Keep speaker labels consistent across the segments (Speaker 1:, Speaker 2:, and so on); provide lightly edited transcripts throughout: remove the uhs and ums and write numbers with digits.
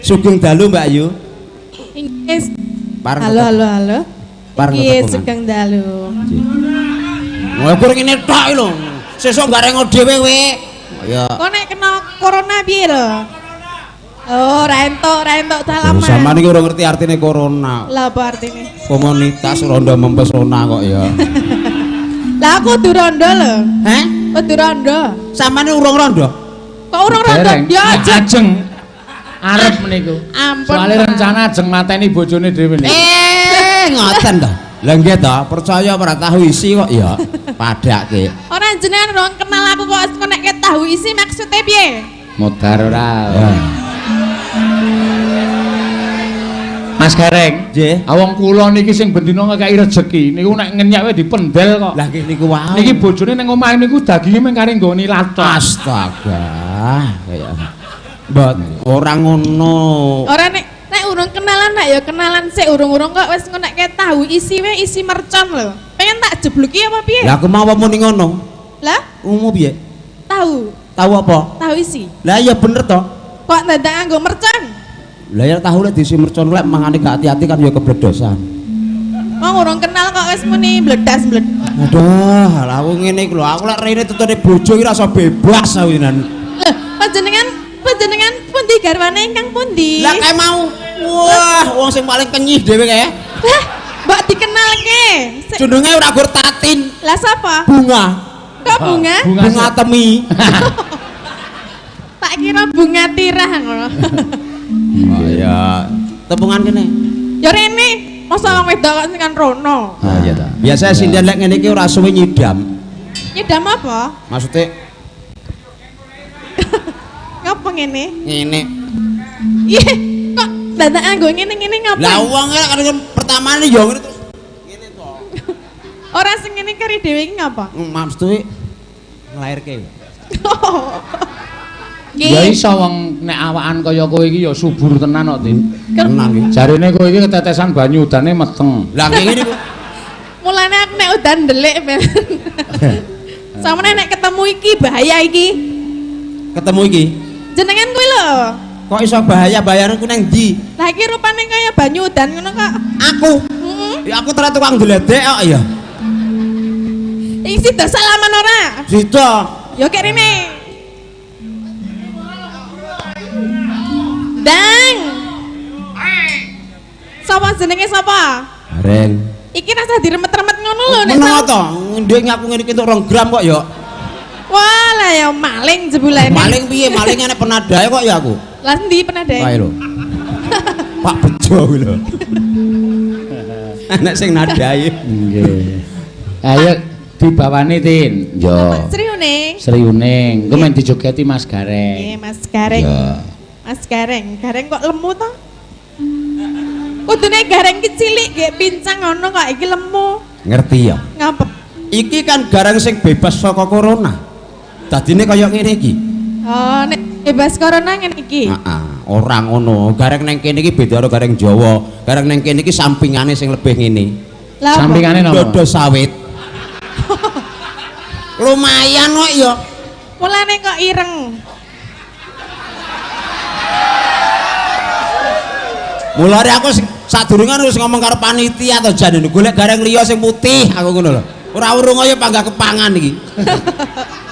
Speaker 1: Sugeng dalu Mbak Ayu.
Speaker 2: Inggih.
Speaker 1: Pareng.
Speaker 2: Halo. Iki Sugeng dalu.
Speaker 1: Ngobrol ngene tok lho. Sesuk garengo dhewe kowe. Ya.
Speaker 2: Kok nek kena corona piye lho? Oh, ra entuk dalaman.
Speaker 1: Sampeyan iki ora ngerti artine corona.
Speaker 2: Lah apa artine?
Speaker 1: Komunitas rondo mempesona kok ya.
Speaker 2: Lah aku kudu rondo lho.
Speaker 1: Hah?
Speaker 2: Kudu rondo.
Speaker 1: Sampeyan urung rondo?
Speaker 2: Kok urung rondo? Ya
Speaker 3: ajeng. Arep meniku.
Speaker 2: Ampun.
Speaker 3: Soale rencana ajeng mateni bojone dhewe niku.
Speaker 1: Ngoten to. Lah nggih to, percaya ora tahu isi kok ya. Padake.
Speaker 2: Ora jenengan rong kenal aku kok nek tahu isi maksudnya piye?
Speaker 3: Modar ora.
Speaker 1: Ya.
Speaker 3: Mas Gareng,
Speaker 1: nggih.
Speaker 3: Awong kula niki sing bendina ngekeki rejeki niku nek ngenyak wae dipendel kok.
Speaker 1: Lah nggih niku wae.
Speaker 3: Niki bojone ning omah niku daginge mung kare nggone latos.
Speaker 1: Astaga. Kaya mbot ora ngono.
Speaker 2: Ora nek urung kenalan nak ya kenalan sik urung-urung kok wis ngonekke tahu isi wae isi mercon lho. Pengen tak jebluki apa piye?
Speaker 1: Lah aku mau apa muni ngono?
Speaker 2: Lah,
Speaker 1: Umum piye?
Speaker 2: tahu.
Speaker 1: Tahu apa?
Speaker 2: Tahu isi.
Speaker 1: Lah ya bener to.
Speaker 2: Kok dadak nganggo mercon?
Speaker 1: Lah ya tahu lek diisi mercon lek mangane gak hati-hati kan ya kebledosan.
Speaker 2: Wong urung kenal kok wis muni bledas-bledas.
Speaker 1: Aduh, lah aku ngene iki lho, aku lek rene tutune bojo iki rasa bebas awinan.
Speaker 2: Lho, panjenengan pundi garwane ingkang pundi?
Speaker 1: Lah kae mau. Wah, wong sing paling kenyih dhewe kae.
Speaker 2: Lah, mbok dikenalke.
Speaker 1: Jenenge ora gur Tatin.
Speaker 2: Lah sapa?
Speaker 1: Bunga.
Speaker 2: Kok bunga?
Speaker 1: Bunga temi.
Speaker 2: Tak kira bunga tirah ngono.
Speaker 1: Oh ya, tepungan kene.
Speaker 2: Ya rene, masa wong wedok kok sing kan rono.
Speaker 1: Ah iya ta. Biasa sindian lek ngene iki ora suwe nyidam.
Speaker 2: Nyedam apa?
Speaker 1: Maksudnya
Speaker 2: Ngapa ngene?
Speaker 1: ngene.
Speaker 2: Ih, kok dadak nganggo ngene-ngene ngapa?
Speaker 1: Lah wong kan pertamane ya ngene terus ngene to.
Speaker 2: Ora sing ngene kari dhewe iki ngapa?
Speaker 1: Maksudnya nglairke.
Speaker 3: Ya iso wong nek awakan kaya kowe iki ya subur tenan kok, Tin.
Speaker 1: Tenang iki.
Speaker 3: Jarene kowe iki ketetesan banyu udane meteng.
Speaker 1: Lah ngene niku.
Speaker 2: Mulane aku nek udan ndelik ben. Samane nek ketemu iki bahaya iki.
Speaker 1: Ketemu iki.
Speaker 2: Jenengan kuwi lho.
Speaker 1: Kok iso bahaya-bahayane ku nang ndi?
Speaker 2: Lah iki rupane kaya banyu udan ngono kok.
Speaker 1: Aku. Ya aku ternyata tukang gledek kok ya.
Speaker 2: Iki sida salaman ora?
Speaker 1: Sida.
Speaker 2: Yo kek rene. Dang. Sapa jenenge sapa?
Speaker 1: Reng.
Speaker 2: Iki rasa diremet-remet ngono lho nek.
Speaker 1: Ngono to. Ndek ngaku ngene iki entuk 2 gram kok ya.
Speaker 2: Wah, lah ya maling jebulane.
Speaker 1: Maling piye? Maling nek penadahe kok ya aku.
Speaker 2: Lah endi penadahe?
Speaker 1: Kae lho. Pak Bejo kuwi lho. Anak sing nadahi.
Speaker 3: Nggih. Ayo dibawani, Tin. Yo.
Speaker 2: Sriuning.
Speaker 3: Sriuning. Engko men dijogeti Mas Gareng.
Speaker 2: Nggih, Mas Gareng.
Speaker 3: Ya.
Speaker 2: Mas Gareng, Gareng kok lemu to? Kudune Gareng ki cilik nggih pincang ngono kok iki lemu.
Speaker 1: Ngerti ya.
Speaker 2: Ngapa?
Speaker 1: Iki kan garang sing bebas saka corona. Dadine kaya ngene iki.
Speaker 2: Oh, nek bebas corona ngene iki.
Speaker 1: Heeh, ora ngono. Gareng nang kene iki beda karo gareng Jawa. Gareng nang kene iki sampingane sing lebih ngene.
Speaker 2: Lah apa?
Speaker 3: Sampingane napa?
Speaker 1: Dodo sawit. Lumayan kok ya.
Speaker 2: Mulane kok ireng.
Speaker 1: Mulane aku sadurunge harus ngomong karo panitia to jan golek gareng liya sing putih aku ngono lho. Ora urung kaya panggah kepangan iki.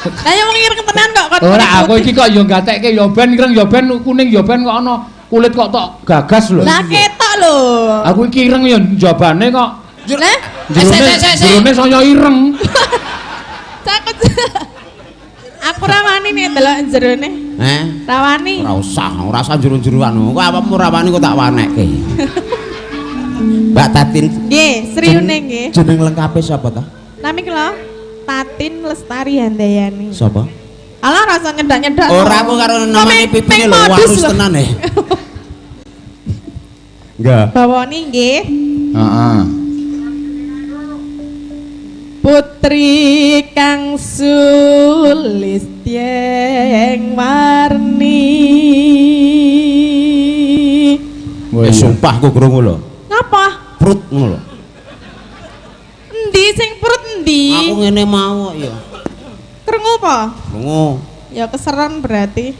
Speaker 2: Lah ya wong ireng tenan kok kon.
Speaker 3: Ora aku iki kok yo gatekke yo ben ireng yo ben kuning yo ben kok ana kulit kok tok gagas lho.
Speaker 2: Lah ketok lho.
Speaker 3: Aku iki ireng yo jabane kok.
Speaker 2: Lah,
Speaker 3: Jerone saya ireng.
Speaker 2: takut. Aku rawani nek delok jerone. Rawani.
Speaker 1: Ora usah jero-jeroan. Kok apamu rawani kok tak wanekke. Mbak Tatin.
Speaker 2: Nggih, Sriuning nggih.
Speaker 1: Jeneng lengkape sapa ta?
Speaker 2: Nami ki lho, Tatin Lestari Handayani.
Speaker 1: Sapa?
Speaker 2: Alah rasa nyedak-nyedak.
Speaker 1: Ora aku karo namane pipine lho warus tenan e. Enggak.
Speaker 2: Bawani nggih.
Speaker 3: Heeh.
Speaker 2: Putri kang sulistyeng warni.
Speaker 1: Sumpah aku krungu lho.
Speaker 2: Ngapa?
Speaker 1: Prut ngono lho.
Speaker 2: Endi sing perut endi?
Speaker 1: Aku ngene mau kok ya.
Speaker 2: Krungu apa?
Speaker 1: Krungu.
Speaker 2: Ya keseran berarti.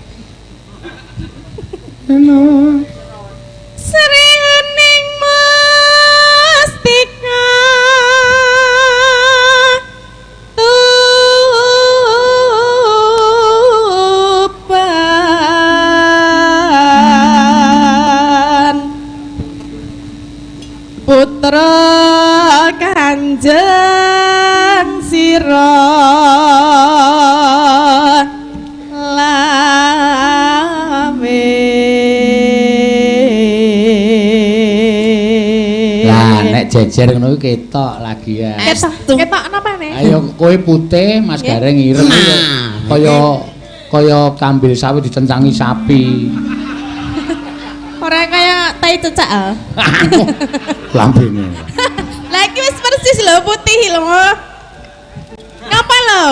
Speaker 3: Nah, nek jejer ngono kuwi ketok lagi ya.
Speaker 2: Ketok napa nih?
Speaker 3: Ayo kowe putih, Mas Gareng ireng kaya kambil sawit dicencangi sapi.
Speaker 2: Ora kaya tai cecak.
Speaker 3: Lambene.
Speaker 2: Lah iki wis persis lho putih lho. Ngapa lho?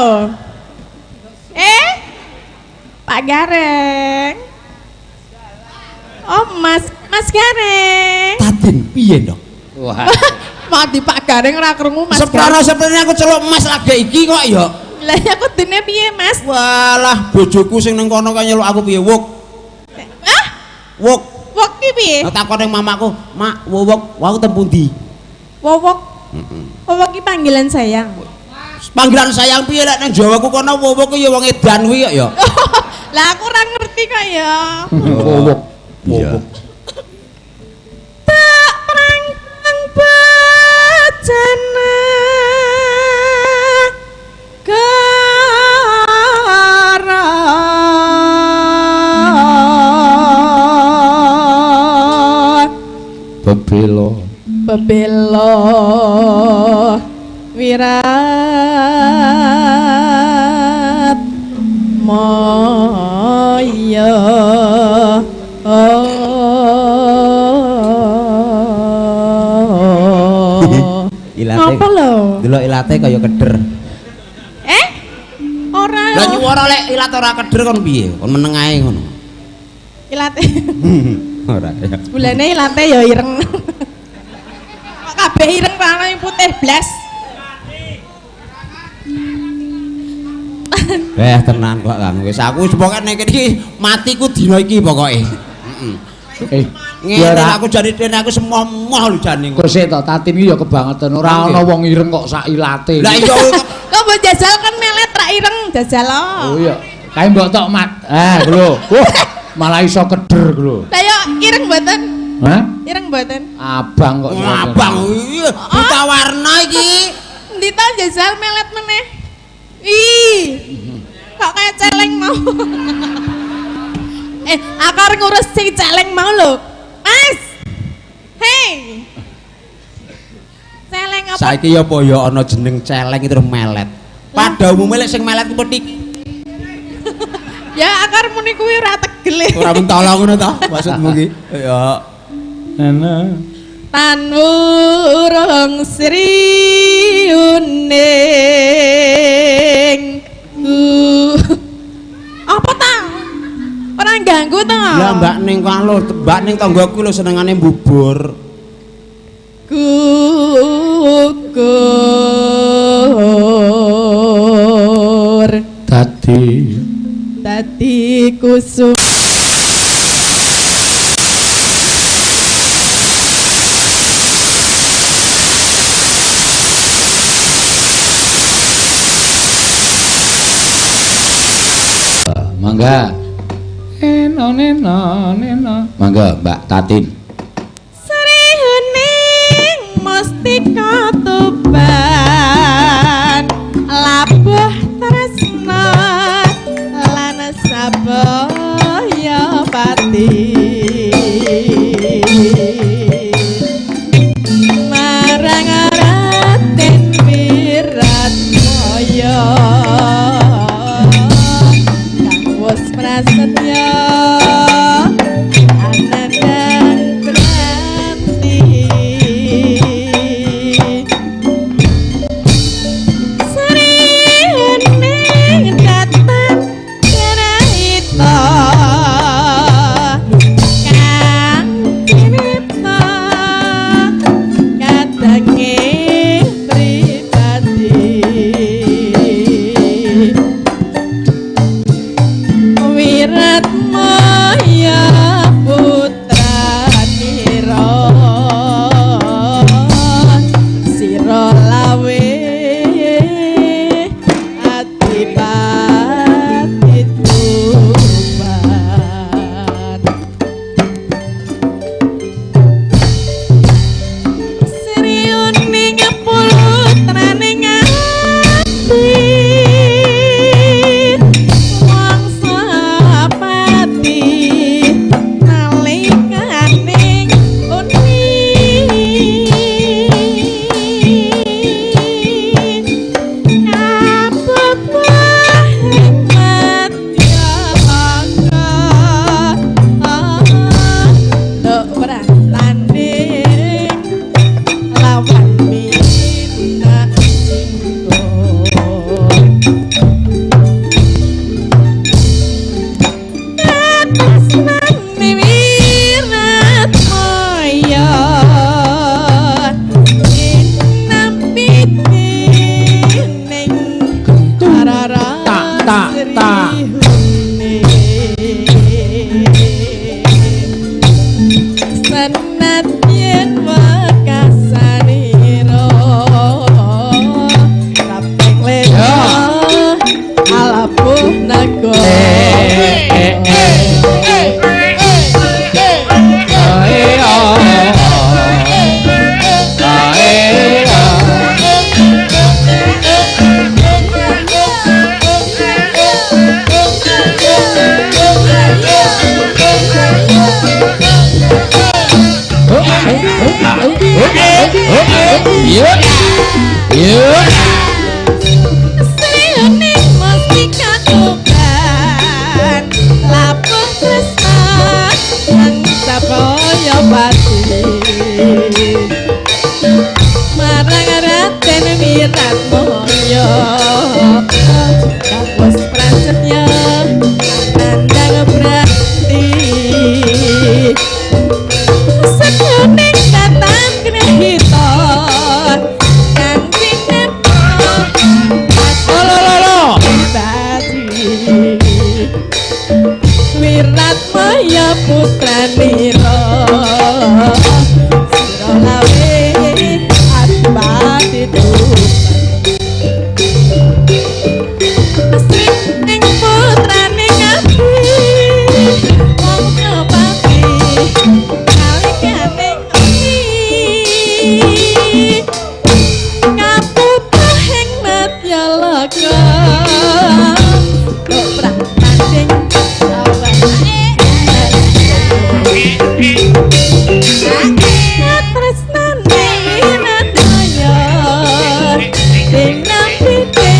Speaker 2: Pak Gareng. Oh, Mas Gareng.
Speaker 1: Tatin piye ndok?
Speaker 3: Wah.
Speaker 2: Mati Pak Gareng ora krungu Mas.
Speaker 1: Seprana aku celuk emas lagi iki kok ya.
Speaker 2: Lah ya kudune piye, Mas?
Speaker 1: Walah, bojoku sing ning kono kaya nyeluk aku piye, Wuk.
Speaker 2: Hah?
Speaker 1: Wuk.
Speaker 2: Wok ki piye?
Speaker 1: Takon ning mamaku, "Mak, Wuk, wau teng pundi?"
Speaker 2: Wowok. Wowok ki panggilan sayang.
Speaker 1: Panggilan sayang piye lek nang Jawaku kono Wuk ki ya wong edan kuwi kok ya.
Speaker 2: Lah aku ora ngerti kok ya.
Speaker 3: Wowok.
Speaker 1: Iya.
Speaker 2: Tak prangkang bacana
Speaker 3: Bebelo
Speaker 2: wirat moyo
Speaker 1: Ilate.
Speaker 2: Ngapa lho?
Speaker 1: Delok ilate kaya keder.
Speaker 2: Ora.
Speaker 1: Lah nyuwara lek ilat ora keder kon piye? Kon meneng ae ngono.
Speaker 2: Ilate.
Speaker 1: Ora ya.
Speaker 2: Bulane ilate ya ireng. Kok kabeh ireng ra ana yang putih blas.
Speaker 1: Tenan kok Kang. Wis aku wis pokoke nek iki matiku dina iki pokoke. Ngene aku jane dene aku semoh lho jane.
Speaker 3: Kok sik to Tatin iki ya kebangetan ora ana wong ireng kok sak ilate.
Speaker 1: Lah iya
Speaker 2: Kok mbok jajal kan melet ra ireng jajal.
Speaker 3: Oh iya. Kae mbok tok mat. Lho. Malah iso keder lho.
Speaker 2: Lah yo ireng mboten?
Speaker 3: Hah?
Speaker 2: Ireng mboten?
Speaker 3: Abang kok.
Speaker 1: Abang iya buta warna iki.
Speaker 2: Endi to jajal melet meneh? Ih. Kok kayak celeng mau. Aku arep ngurus sing celeng mau lho. Mas. Hei. Celeng apa?
Speaker 1: Saiki ya apa ya ana jeneng celeng itu melet. Pada umumnya lek sing melet ku petik.
Speaker 2: Ya akar muni kuwi ora tegel.
Speaker 1: Ora mentolo ngono to maksudmu ki. Ya.
Speaker 3: Ana.
Speaker 2: Tan urung sriuning. Apa ta? Ora ganggu to?
Speaker 1: Lah Mbak ning kono Mbak ning tanggaku lho senengane bubur.
Speaker 2: Gugur dadi kusum.
Speaker 3: Mangga. Neno. Mangga Mbak Tatin.
Speaker 2: Srihuning mustika tuban labuh tresna lan sabaya pati marang Raden Wiratmaya kang wis prasetya anandang branti pati marang Raden Wiratmaya kapos prasetya nandang berarti sejening katan grehita kanthi nepo
Speaker 3: Lolo.
Speaker 2: Wiratmaya putranira sira lawe adipati ning putrane ngati wong ngepati kalikane ngaputuhing madya laga kok prapancing tresnane nadaya ing nampite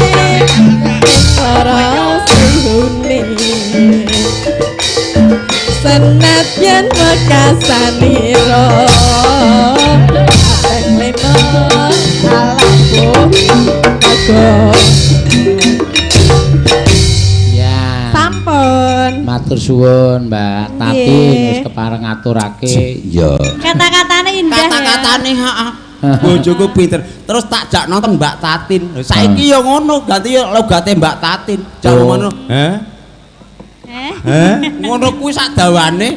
Speaker 2: para suhune senadyan wekasanira leno alaku aku
Speaker 3: Ya.
Speaker 2: sampun
Speaker 3: Matur suwun Mbak Tati
Speaker 2: Nggih.
Speaker 3: wis kepareng ngaturake.
Speaker 1: Iya.
Speaker 2: kata-katane indah
Speaker 1: Kata-katane heeh. Bojoku pinter. Terus tak jak nonton Mbak Tatin. Saiki ya ngono, ganti ya logate Mbak Tatin. Jak
Speaker 3: Oh.
Speaker 1: ngono. Heh. Ngono kuwi sak dawane.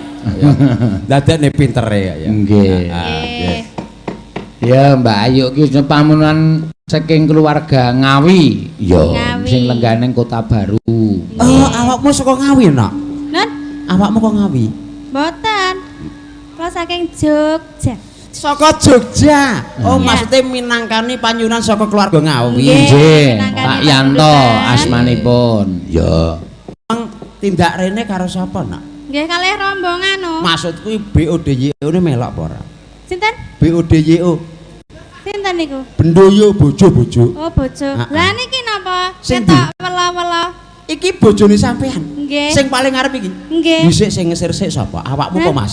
Speaker 1: Dadekne pintere ya.
Speaker 3: Nggih.
Speaker 1: Nggih.
Speaker 3: Ya Mbak Ayu ki pamunan saking keluarga Ngawi.
Speaker 1: Iya.
Speaker 2: Ngawi.
Speaker 3: Sing lengganing Kota Baru.
Speaker 1: Oh, awakmu saka Ngawi, Nak?
Speaker 2: Nun
Speaker 1: Awakmu kok Ngawi?
Speaker 2: mboten kula saking Jogja
Speaker 1: Saka Jogja. Oh,
Speaker 2: Iya.
Speaker 1: maksudnya minangkani panyunan saka keluarga Ngawi.
Speaker 2: Nggih.
Speaker 3: Nggih,
Speaker 2: Nangkani
Speaker 3: Pak Yanto
Speaker 2: pambutan.
Speaker 3: asmanipun.
Speaker 1: Ya. Mang tindak rene karo sapa, Nak?
Speaker 2: nggih kalih rombongan no
Speaker 1: Maksudku BODYO ne melok apa ora?
Speaker 2: sinten
Speaker 1: BODYO
Speaker 2: sinten niku
Speaker 1: Bendoyo bojo-bojo.
Speaker 2: oh bojo
Speaker 1: Ah, ah.
Speaker 2: lah niki napa
Speaker 1: Sing
Speaker 2: ketok wela-wela
Speaker 1: Iki bojone sampean.
Speaker 2: nggih
Speaker 1: Sing paling ngarep iki.
Speaker 2: nggih
Speaker 1: Dhisik sing ngesir sik sapa? Awakmu apa
Speaker 2: Hah?
Speaker 1: Mas?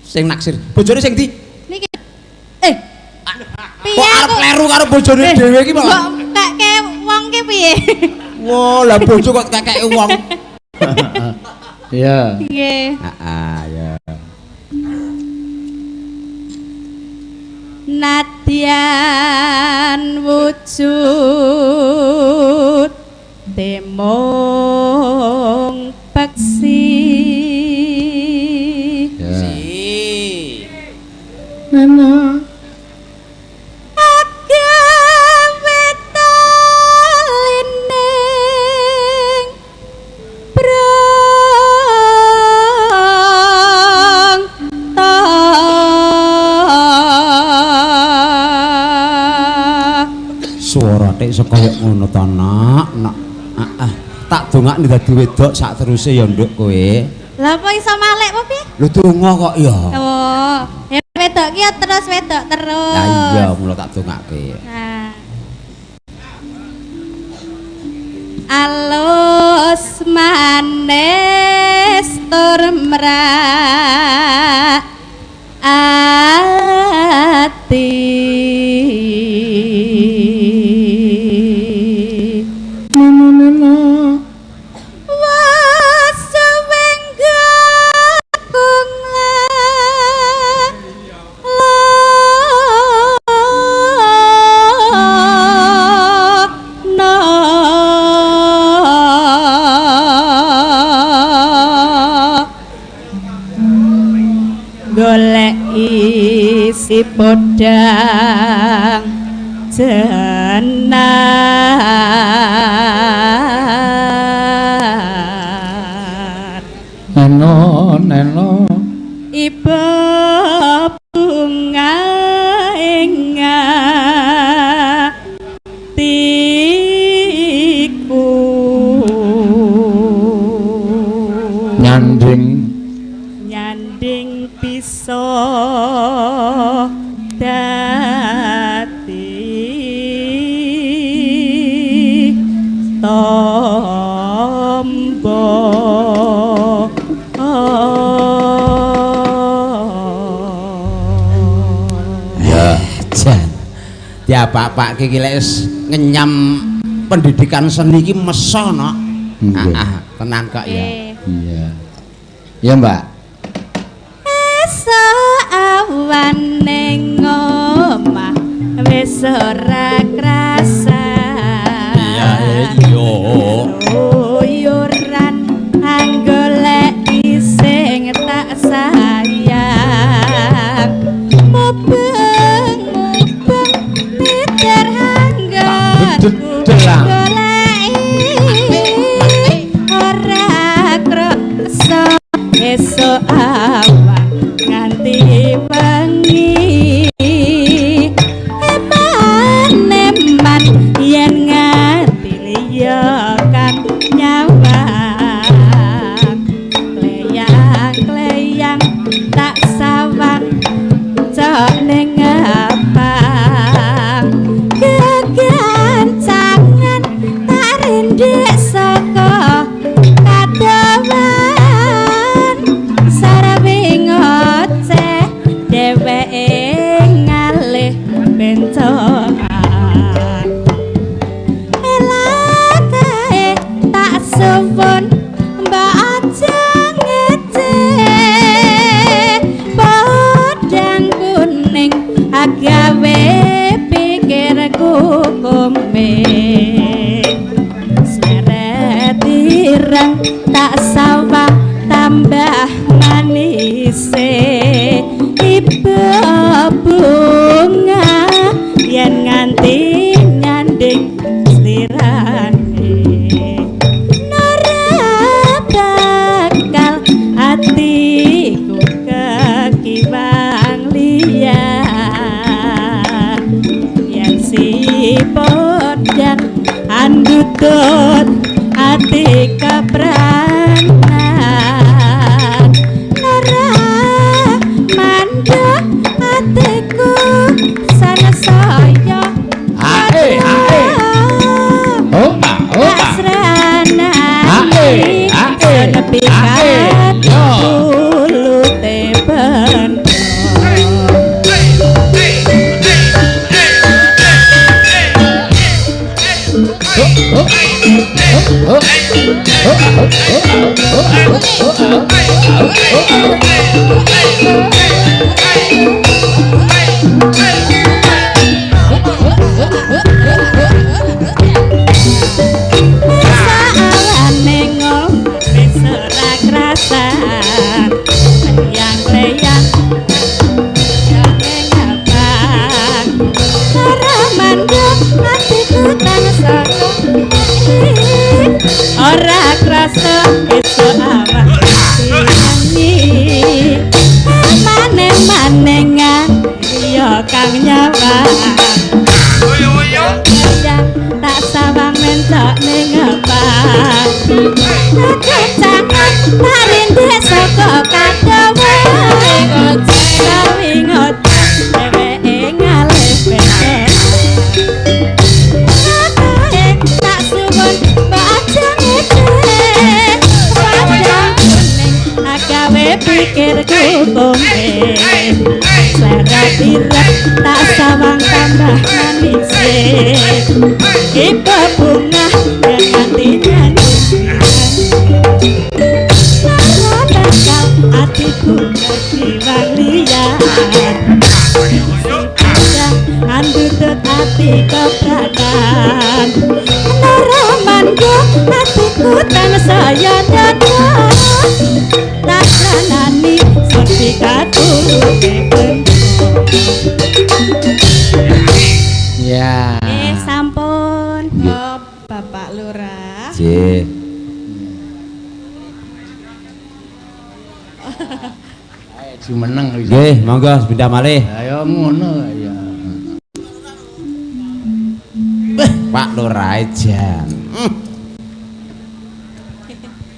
Speaker 1: Sing naksir. Bojone sing ndi?
Speaker 2: niki
Speaker 1: Kok arep kleru karo bojone dhewe iki
Speaker 2: kok
Speaker 1: malah.
Speaker 2: kake wong ki piye
Speaker 1: Wah, lah bojo kok kakeke wong.
Speaker 3: Iya.
Speaker 2: nggih
Speaker 1: Heeh, ya.
Speaker 2: nadyan wujud demong peksi
Speaker 3: Ya.
Speaker 1: Si.
Speaker 3: Nana.
Speaker 2: agawe talining brang
Speaker 1: Suara tek sekaya ngono ta, Nak. Nak. Heeh. Tak dongakne dadi wedok sak teruse ya nduk kowe.
Speaker 2: lah apa iso malek apa piye
Speaker 1: Lho donga kok ya.
Speaker 2: oh ya wedok ki ya terus wedok terus
Speaker 1: Lah iya, mula tak dongake.
Speaker 2: nah alus manis tur mrak ati was wenggakung golek isi podang jenar
Speaker 3: Neno.
Speaker 2: iba bunga enga tiku
Speaker 3: Nyanding.
Speaker 2: nyanding bisa dadi tombo
Speaker 1: diapak-apak iki lek ngenyam pendidikan seni iki mesono. Tenan kok ya.
Speaker 3: Iya. Iya, Mbak.
Speaker 4: Esuk awan ning omah wis ora krasa.
Speaker 1: Iya, iya.
Speaker 4: Uyuran anggolek sing tak sayang. Mubeng niter hanggan ora krasa esuk awan nganti wengi eman yen nganti liya kang nyawang kleyang tak sawang cok ning ngapang kegancangan tak rendhek saka kadawan sarawing ngoceh dheweke ngalih bencokan elakae tak suwun mbak aja ngece podang kuning agawe pikirku kumping sleret ireng tak sawah tambah manise ibu bunga yen nganti nyanding slirane nara bakal atiku kekiwang liyan yen si podang andutut ati kepranan nara mandek atiku sana saya asrana nepi dulu teben ora krasa esuk awan nyanyi maneng-manengan ya kang nyawang tak sawang mentok ning ngepang kecangan tak rindek saka kadawan sawi ngoceh dheweke ngalih bentek tak suwun mbak aja ngece agawe pikirku kumping sleret ireng tak sawang tambah manis ibu bunga yang nganti nyanyian nara bakal atiku kekiwang liyan andutut ati kepranan nara manduk atiku tansaya dada tak ranani sepi katulute
Speaker 3: Ya.
Speaker 4: sampun
Speaker 2: Oh, Bapak Lurah.
Speaker 1: Nggih.
Speaker 3: Ayo jumeneng wis.
Speaker 1: Nggih, monggo sepindah malih.
Speaker 3: Ayo ngono ya.
Speaker 1: Pak Lurah jan.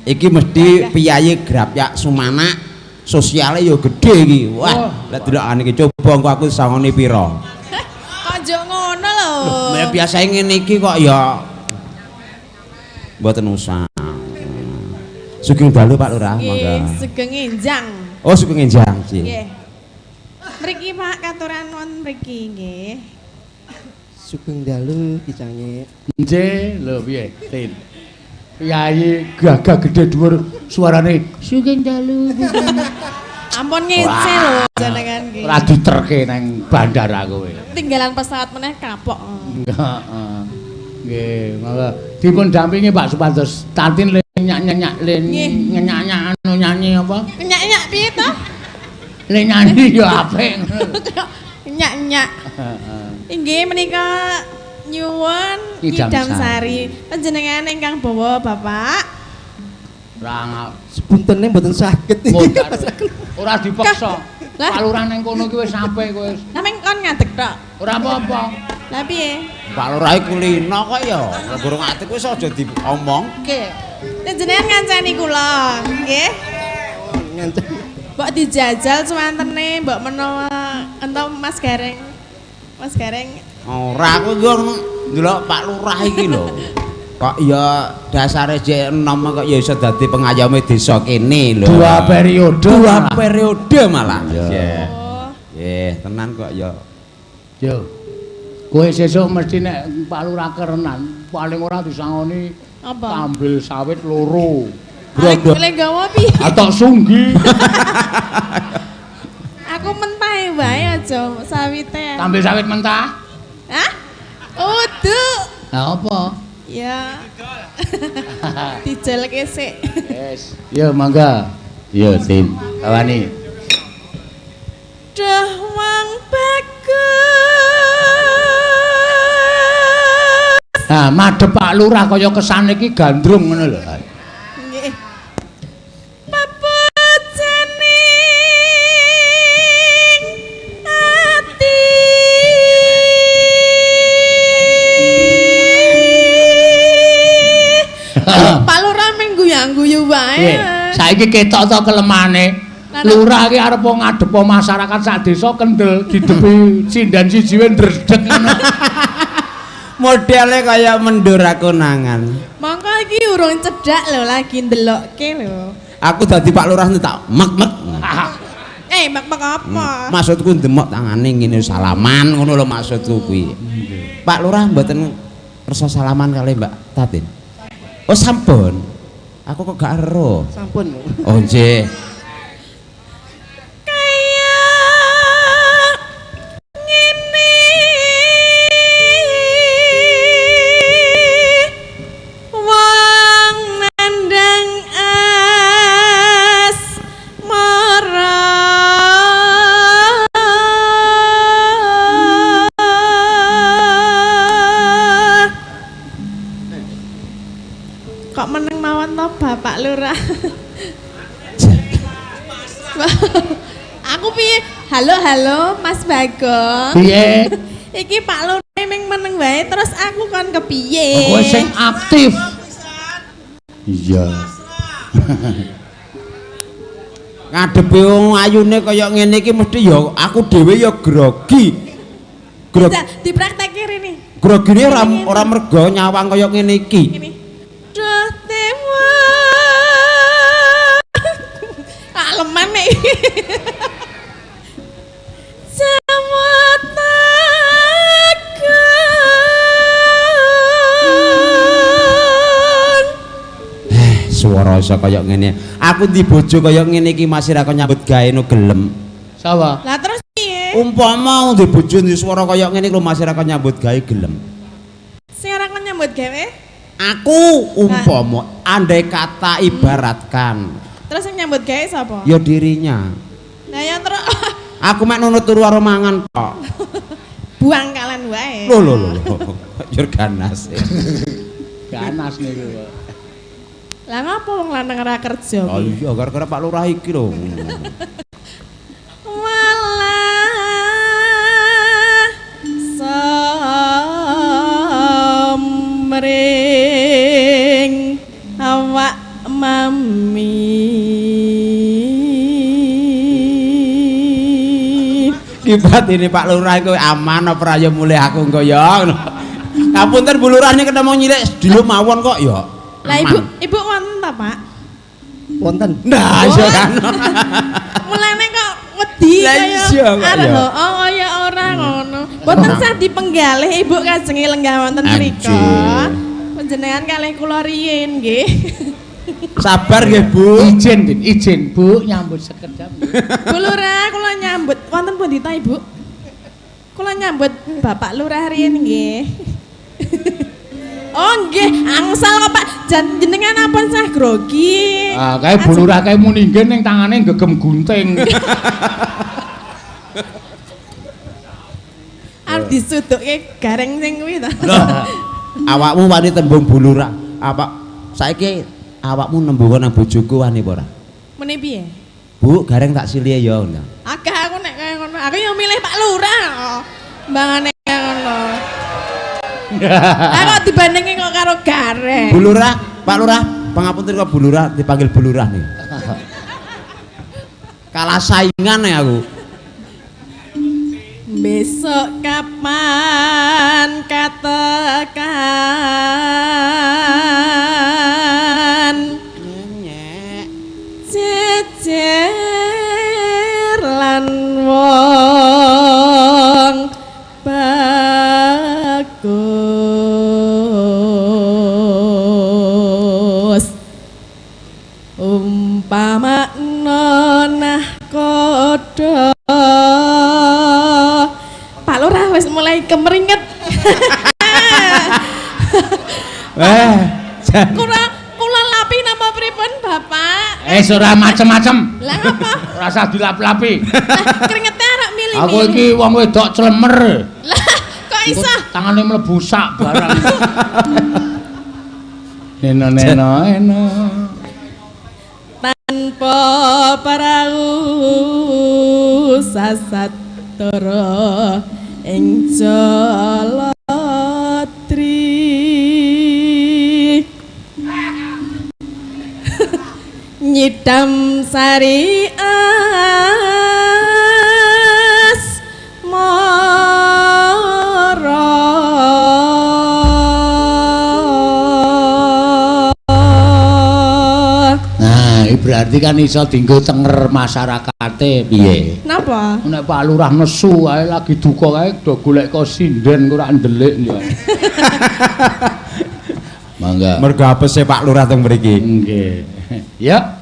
Speaker 1: Iki mesti piyayi Grapyak Sumanak, sosiale yo gedhe iki. Wah, lek delokane iki coba engko aku sangone pira.
Speaker 2: Kok njuk ngono lho.
Speaker 1: Lah biasae ngene iki kok ya mboten usah. Sugeng dalu Pak Lurah, monggo.
Speaker 2: Nggih, sugeng enjang.
Speaker 1: Oh, sugeng enjang, Ci.
Speaker 2: Nggih. Mriki Pak katuran wonten mriki nggih.
Speaker 5: Sugeng dalu Kicange.
Speaker 3: Nggih, lho piye, Tin. Piyayi gagah gedhe dhuwur suarane. Sugeng dalu.
Speaker 2: Ampun ngece lho jenengan ki.
Speaker 3: Ora diterke nang bandara kowe.
Speaker 2: Tinggalan pesawat meneh kapok.
Speaker 3: Heeh. Nggih, monggo dipun dampingi Pak supados Tatin le nyak-nyak le nyak-nyak anu nyanyi apa?
Speaker 2: Nyak-nyak piye to?
Speaker 3: Le nyanyi ya apik.
Speaker 2: Nyak-nyak.
Speaker 3: Heeh.
Speaker 2: Inggih menika nyuwun
Speaker 3: Idam
Speaker 2: Idam Sari. Panjenengan ingkang bawa Bapak.
Speaker 3: Ora
Speaker 5: Sepuntene mboten saged.
Speaker 3: ora dipaksa.
Speaker 2: Lah?
Speaker 3: Pak Lurah ning kono ki wis sampe kowe.
Speaker 2: Sampeyan kon ngadeg tok.
Speaker 3: Ora apa-apa.
Speaker 2: Lah piye?
Speaker 1: Pak Lurah kulino kok ya. Gurung atik wis aja diomongke.
Speaker 2: Jenengan ngancani kula, nggih.
Speaker 5: Ngancen.
Speaker 2: Mbok dijajal cuantene, mbok menawa ento Mas Gareng. Mas Gareng.
Speaker 1: Ora aku iki ndelok Pak Lurah iki lho. Kok ya dasare jek enom kok ya iso dadi pengayome desa kene lho.
Speaker 3: Dua periode
Speaker 1: malah.
Speaker 3: Iya.
Speaker 2: Oh.
Speaker 1: Nggih, tenan kok ya.
Speaker 3: Yo. Kowe sesuk mesti nek Pak Lurah kerenan paling ora disangoni
Speaker 2: Apa?
Speaker 3: ambil sawit loro.
Speaker 2: Boleh gawa piye?
Speaker 3: Atok sunggi.
Speaker 2: Aku mentahe wae aja sawite.
Speaker 3: Ambil sawit mentah.
Speaker 2: Hah? Uduk.
Speaker 3: Lah apa?
Speaker 2: Ya. Dijelke sik.
Speaker 3: Yes. Yo mangga. Yo Tin. Kawani.
Speaker 2: Duh wong bagus.
Speaker 3: Nah, madhep Pak Lurah kaya kesane iki gandrung ngono lho.
Speaker 2: Nggih. Pepujaning ati. Pak Lurah ming guyang-guyu wae.
Speaker 3: Saiki ketok to kelemane. Lurah ki arep ngadep masyarakat sak desa kendel didepi sindan siji wae ndredeg ngono.
Speaker 1: Modele kaya mendur aku nangan.
Speaker 2: Mongko iki urung cedhak lho lagi ndelokke lho.
Speaker 1: Aku dadi Pak Lurah tak mek-mek.
Speaker 2: Mek apa?
Speaker 1: Maksudku ndemok tangane ngene salaman ngono lho maksudku kuwi. Pak Lurah mboten kersa salaman kali Mbak Tatin. Oh sampun. Aku kok gak ero.
Speaker 5: Sampun.
Speaker 1: Oh nggih.
Speaker 2: Kaya ngene wong nandang asmara kok meneng mawon to Bapak Lurah. Aku piye? Halo Mas Bagong.
Speaker 3: Piye?
Speaker 2: Iki Pak Lurah ming meneng wae terus aku kon kepiye?
Speaker 3: Kowe sing aktif. Iya.
Speaker 1: Ngadepi wong ayune kaya ngene iki mesti ya aku dhewe ya grogi.
Speaker 2: Bisa dipraktekke rene.
Speaker 1: Grogine ora mergo nyawang kaya ngene iki.
Speaker 2: Ini. Duh tewa. Tak leman nek.
Speaker 1: Swara iso kaya ngene. Aku di bojo kaya ngene iki masih ra kok nyambut gawe no gelem.
Speaker 3: Sawa.
Speaker 2: Lah terus piye?
Speaker 1: Umpama di bojo di swara kaya ngene lho masih ra kok nyambut gawe gelem.
Speaker 2: Sing ora kon nyambut gawe?
Speaker 1: Aku umpama andai kata ibaratkan.
Speaker 2: Terus sing nyambut gawe sapa?
Speaker 1: Ya dirinya.
Speaker 2: Lah ya terus
Speaker 1: Aku mek nunut turu karo mangan tok.
Speaker 2: buang kalian wae.
Speaker 1: Lho. Jur ganas.
Speaker 3: Ganas niku.
Speaker 2: Lah ngapa wong lanang ora kerja?
Speaker 1: Oh iya gara-gara Pak Lurah iki lho.
Speaker 2: Walah somring awak mami.
Speaker 1: Kibat ini Pak Lurah kowe aman apa ya mulih aku engko ya. Ngapunten Bu Lurah nek ketemu nyilik dulu mawon kok ya.
Speaker 2: Lah ibu wonten ta, Pak?
Speaker 5: Wonten.
Speaker 1: Nah, iya kan.
Speaker 2: Mulane kok wedi
Speaker 1: Lah
Speaker 2: kaya
Speaker 1: iya kok ya.
Speaker 2: kaya ora ngono. Boten sah dipenggalih Ibu kajeng lenggah wonten mriku. Panjenengan kalih kula riyin nggih.
Speaker 1: Sabar nggih, Bu.
Speaker 3: Izin, Bu, nyambut sekedap.
Speaker 2: Bu Lurah, kula nyambut wonten pundi ta, Ibu? Kula nyambut Bapak Lurah riyin nggih. Oh nggih, angsal kok Pak. Jenengan ampun sah grogi.
Speaker 3: Ah, kae Bu Lurah kae muni nggih ning tangane gegem gunting.
Speaker 2: Arep disudukke gareng sing kuwi to.
Speaker 1: Awakmu wani tembung Bu Lurah. Apa saiki awakmu nembung nang bojoku wani apa ora?
Speaker 2: Mene piye?
Speaker 1: Bu, gareng tak silihe ya.
Speaker 2: Agak aku nek kaya ngono. Aku yo milih Pak Lurah. Mbangane kaya ngono. Aku dibandingke kok karo gareng.
Speaker 1: Bu Lurah, Pak Lurah, pangapunten kok Bu Lurah dipanggil Bu Lurah nih. Kalah saingan ya aku.
Speaker 2: Besok kapan katakan jejer lan wong bagus umpama nonah kodho Pak Lurah wis mulai kemeringet. Kula lapi napa pripun, Bapak?
Speaker 3: Ora macem-macem.
Speaker 2: Lah ngapa?
Speaker 3: Ora usah dilap-lapi.
Speaker 2: Lah kringete arek milih.
Speaker 3: Aku iki wong wedok clemer.
Speaker 2: Lah kok iso?
Speaker 3: Tangane mlebu sak barang. Eno.
Speaker 2: Tanpa parau sasatara ing Jalatri nyidam sari asmara.
Speaker 3: Nah, berarti kan iso dienggo tenger masyarakate piye?
Speaker 2: Napa?
Speaker 3: Nek Pak Lurah nesu ae lagi duka kae do golek kok sinden ora ndelik ya. Mangga.
Speaker 1: Mergo apese Pak Lurah teng mriki.
Speaker 3: Nggih. Ya.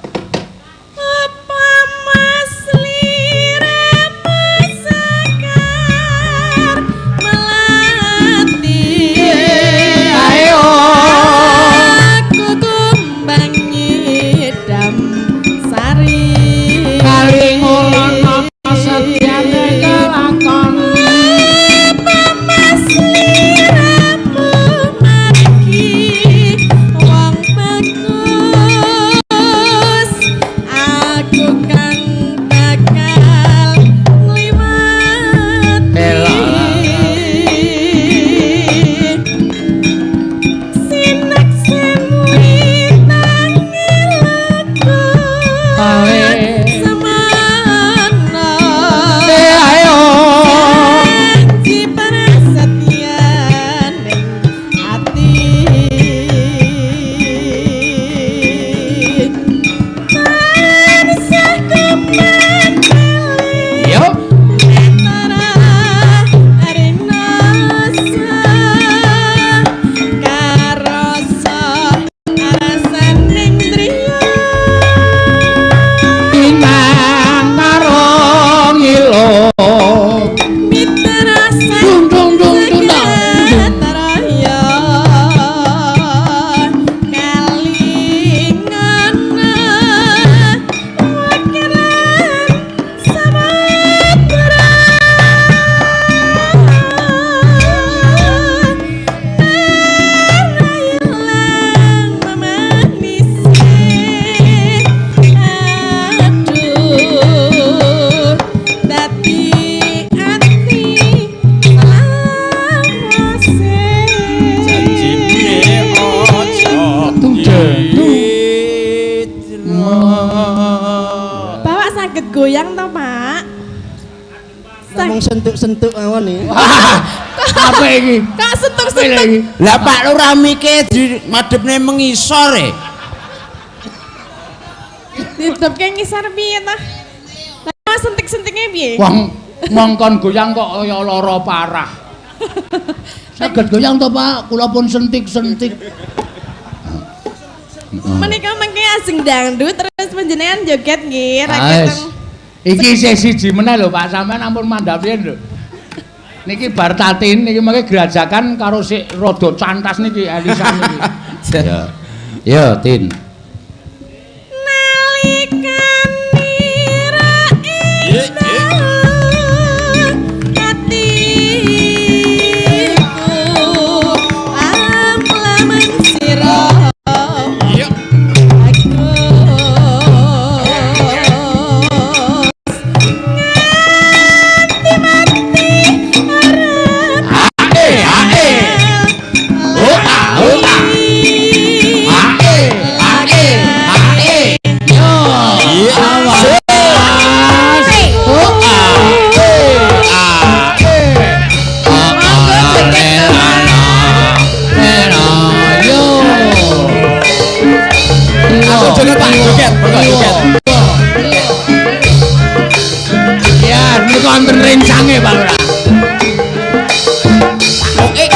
Speaker 2: Apa Mas liramu sekar melati?
Speaker 3: Ayo.
Speaker 2: Aku kumbang nyidam sari.
Speaker 3: Kali ngulana setiane kelakon.
Speaker 2: Apa Mas liramu margi wong bagus. Aku kang bakal ngliwati. Sinak senwitang iluku semana.
Speaker 3: Ayo.
Speaker 2: Janji persetian ning ati. Tansah kumandeli
Speaker 3: Yo.
Speaker 2: antara arinosa karoso arasaning driya.
Speaker 3: Inang karo ngilo.
Speaker 2: Mitra
Speaker 3: Dung, dung, dung, dung, dung.
Speaker 2: Sataraya kalingana wakilan samudra narayulang memanisi aduh dati ati lawase
Speaker 1: Janjine aja
Speaker 2: Bapak saged goyang toh Pak?
Speaker 5: Ngomong sentuk-sentuk awan nih.
Speaker 3: Apa iki?
Speaker 2: Kok
Speaker 3: Apa
Speaker 2: sentuk-sentuk?
Speaker 3: iki?
Speaker 1: Lah Pak Lurah mike di madepne mengisor e.
Speaker 2: Didepke ngisar piye ta? Lah sentik-sentiknya piye?
Speaker 3: Wong ngongkon goyang kok kaya lara parah. Saged goyang to, Pak? Kula pun sentik-sentik.
Speaker 2: Menika mengke asing dangdut terus panjenengan joget nggih
Speaker 3: rakyat. Iki isih siji meneh lho Pak, sampean ampun mandhap riyen lho. Niki bar tatin niki mengke grajakan karo sik rada cantas niki alisan niki. Ya, Tin. Wonten rencange Pak Lurah. Oke.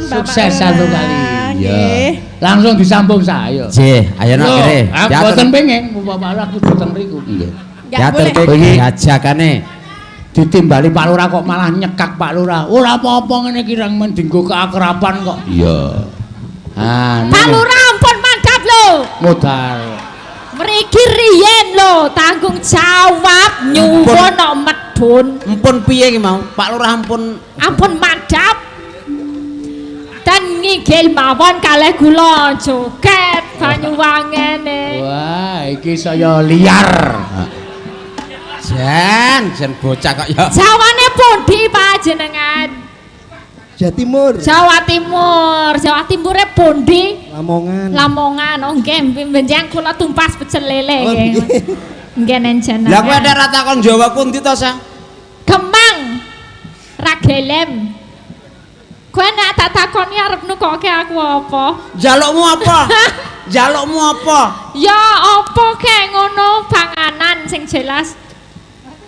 Speaker 3: Sukses satu kali. Iya. Langsung disambung saya.
Speaker 1: Nggih, ayo nak kene.
Speaker 3: Mboten pengin Bapak aku boten mriku. Nggih.
Speaker 1: Teater iki ajakane
Speaker 3: ditimbali Pak Lurah kok malah nyekak Pak Lurah. Ora apa-apa ngene iki rang mendinggo keakraban kok.
Speaker 1: Iya.
Speaker 4: Pak Lurah ampun mangkat lho.
Speaker 3: Modal.
Speaker 4: Mriki riyen lho tanggung jawab nyuwun kok medun.
Speaker 1: Ampun piye iki mau? Pak Lurah ampun
Speaker 4: madhap. Dan ngigil mawon kalih kula joget Banyuwangene.
Speaker 3: Wah, iki saya liar.
Speaker 1: Jan bocah kok ya.
Speaker 4: Jawane pundi panjenengan?
Speaker 5: Jawa Timur.
Speaker 4: Jawa Timur. Jawa Timure pundi?
Speaker 5: Lamongan.
Speaker 4: Lamongan. Oh nggih, benjang kula tumpas pecel lele nggih. Nggih nenjenengan.
Speaker 1: Lah kowe ada ra takon Jawa pundi to, Sa?
Speaker 4: Kemang. Ra gelem. Kowe nek tak takoni arep nukoke aku apa?
Speaker 1: Jalukmu apa? Jalukmu apa?
Speaker 4: Ya apa kek ngono panganan sing jelas.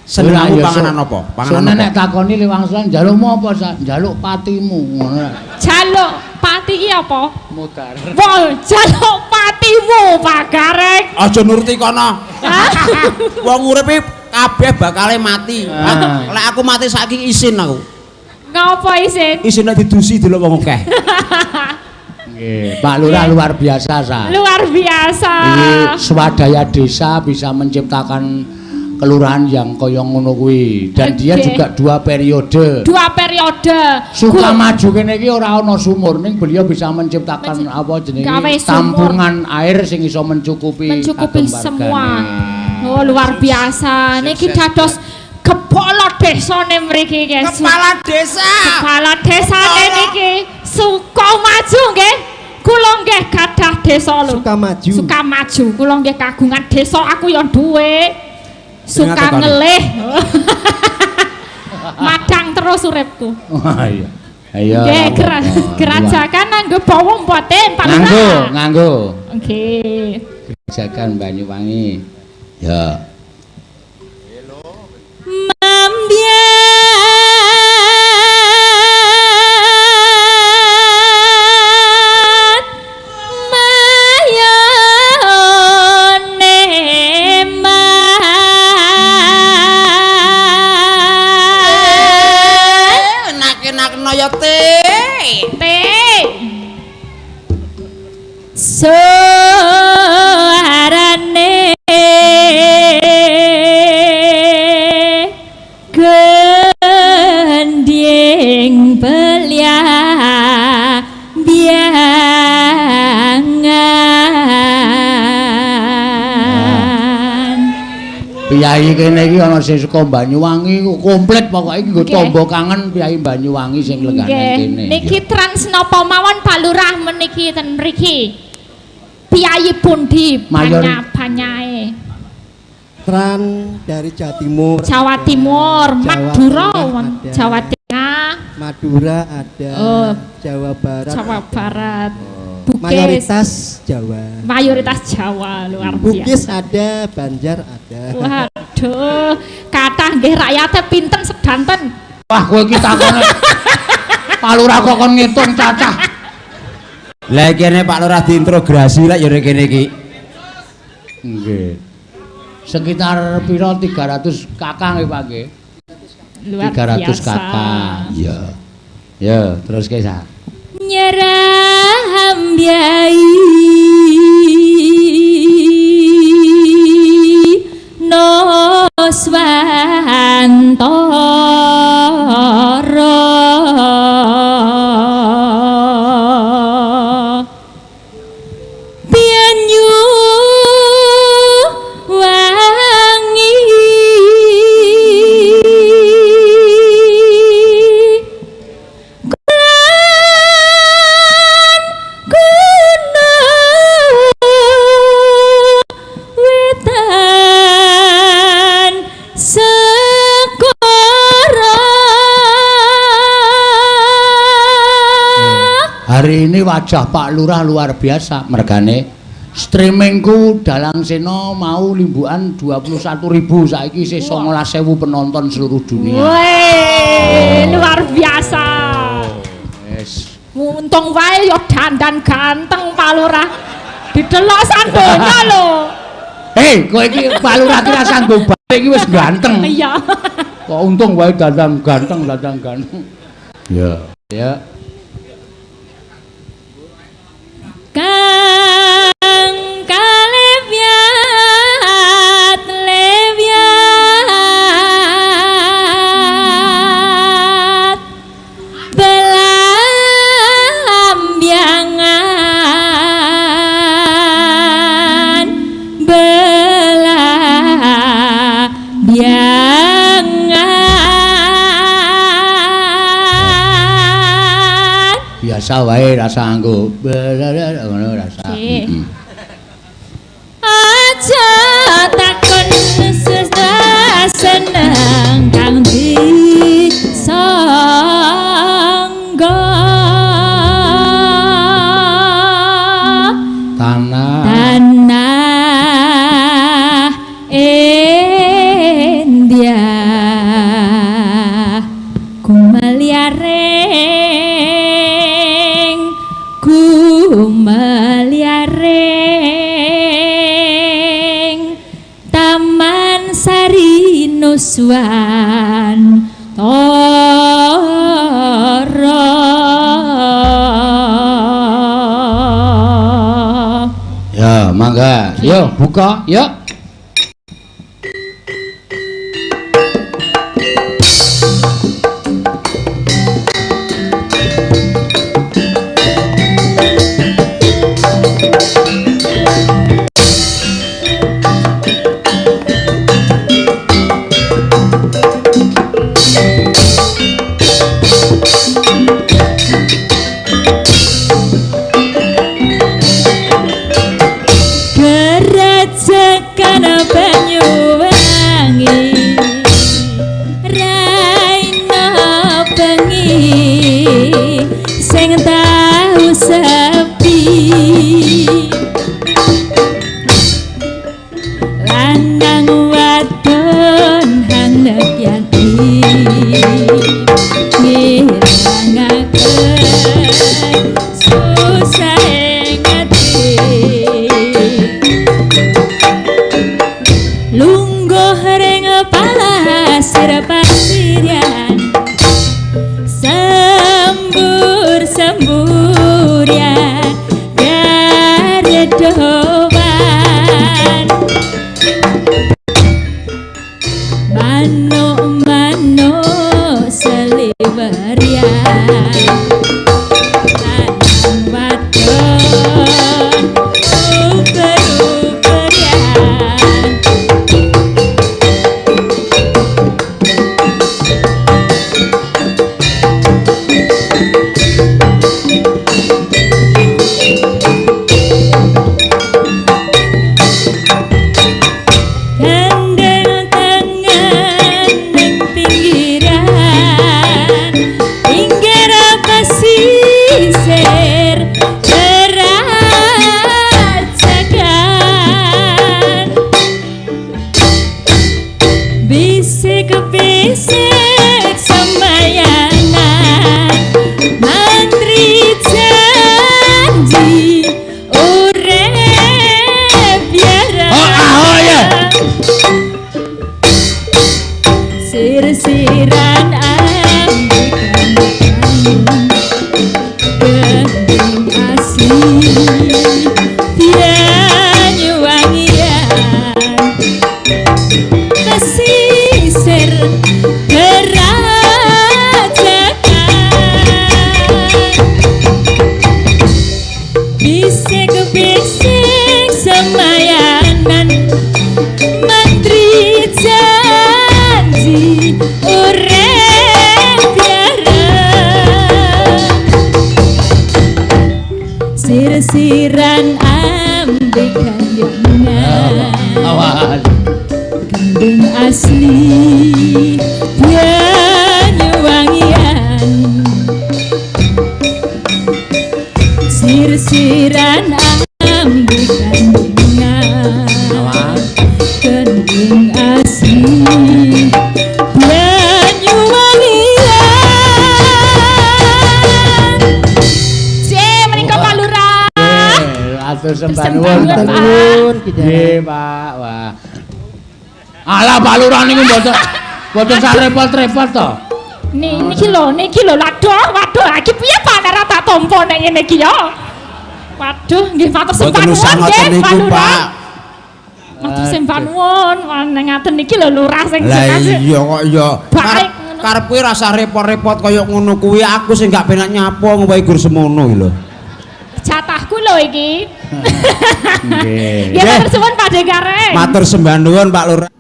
Speaker 1: Senengmu panganan apa?
Speaker 3: Panganan nek takoni liwangsulan jalukmu apa, Sa? Jaluk patimu ngono.
Speaker 4: Jaluk pati iki apa?
Speaker 3: Mutar.
Speaker 4: Wol, jaluk patimu, Pak Garek.
Speaker 1: Aja nuruti kono. Wong urip kabeh bakale mati. Lek aku mati saiki isin aku.
Speaker 4: Ngapa isin?
Speaker 1: Isin nek didusi delok wong akeh.
Speaker 3: Nggih, Pak Lurah luar biasa, Sa.
Speaker 4: Luar biasa.
Speaker 3: Ini swadaya desa bisa menciptakan kelurahan yang kaya ngono kuwi dan dia juga 2 periode.
Speaker 4: 2 periode.
Speaker 3: Suka maju kene iki ora ana sumur ning beliau bisa menciptakan apa jenenge tampungan air sing iso mencukupi
Speaker 4: semua. Oh, luar biasa. Niki dados kepala desane mriki guys.
Speaker 1: Kepala desa.
Speaker 4: Kepala desane niki suka maju nggih. kula nggih gadah desa lho.
Speaker 5: Sukamaju.
Speaker 4: Sukamaju. Kula nggih kagungan desa aku ya duwe. Suka ngelih. Madang terus uripku.
Speaker 3: Wah iya. Ayo.
Speaker 4: Nggih gerajakan nganggo bawang boten Pak Lurah.
Speaker 3: Nganggo.
Speaker 4: Nggih.
Speaker 3: Gerajakan Banyuwangi. Ya.
Speaker 4: Suarane gending belia biangan.
Speaker 3: Piyayi kene iki ana sing saka Banyuwangi komplit pokoke iki nggo tamba kangen piyayi Banyuwangi sing lengahan kene.
Speaker 4: Niki trans napa mawon Pak Lurah meniki ten mriki. Piyayi pundi banyae.
Speaker 5: Tran dari Jawa Timur.
Speaker 4: Jawa Timur, Madura, Jawa Tengah,
Speaker 5: Madura ada.
Speaker 4: Oh.
Speaker 5: Jawa Barat.
Speaker 4: Jawa Barat. Bugis.
Speaker 5: Mayoritas Jawa.
Speaker 4: Mayoritas Jawa luar
Speaker 5: Bugis
Speaker 4: biasa.
Speaker 5: ada, Banjar ada.
Speaker 4: Waduh, kathah nggih rakyate pinten sedanten.
Speaker 3: Wah, kowe iki takone. Pak Lurah kok kon ngitung cacah.
Speaker 1: Lah kene Pak Lurah diintegrasi lek ya kene iki.
Speaker 3: Nggih. Sekitar piro 300 kakak nggih Pak nggih.
Speaker 4: Luar
Speaker 3: 300
Speaker 4: biasa.
Speaker 3: kakak. Iya. Ya, terus ke sa.
Speaker 4: Nyerah ambyai no swantara Banyu wangi Kulan gunung wetan sekora.
Speaker 3: Hari ini wajah Pak Lurah luar biasa mergane streamingku Dalang Sena mau limbukan 21.000 saiki isih 19.000 penonton seluruh dunia.
Speaker 4: Weh, luar biasa.
Speaker 3: Yes.
Speaker 4: Untung wae yo dandan ganteng Pak Lurah. Didelok sandonya lho.
Speaker 3: Hei, kowe iki Pak Lurah ki rasane balik iki wis ganteng.
Speaker 4: Iya.
Speaker 3: Kok untung wae dandan ganteng. Ya. Ya.
Speaker 4: Kang kalebyat lebyat belambyangan belambyangan.
Speaker 3: Biasa wae rasa anggo. Ngono rasa.
Speaker 4: Aja takon seneng kang disangga tanah India kumeliaring Taman Sari Nuswan
Speaker 3: Ya, mangga. Yo, buka. Yuk.
Speaker 4: Siresiran gending asli Banyuwangian pesisir bisik-bisik semayanan menteri janji urip biarang sir-siran ambek gandingan gandeng asli Banyuwangian sir-siran ambek gandingan gandeng asli Banyuwangian menika Pak Lurah
Speaker 3: atur sembah nuwun nggih Pak wah alah Pak Lurah niku mboten sak repot-repot to
Speaker 4: niki lho waduh iki piye Pak nek ora tak tampa nek ngene iki ya waduh nggih matur sembah nuwun nggih Pak Lurah matur sembah nuwun nek ngaten niki lho lurah sing
Speaker 1: lah iya kok ya karepe rasa repot-repot kaya ngono kuwi aku sing gak penak nyapu wae gur semono lho
Speaker 4: jatahku lho iki
Speaker 3: nggih
Speaker 4: ya matur suwun Pak Dekareng
Speaker 1: matur sembah nuwun Pak Lurah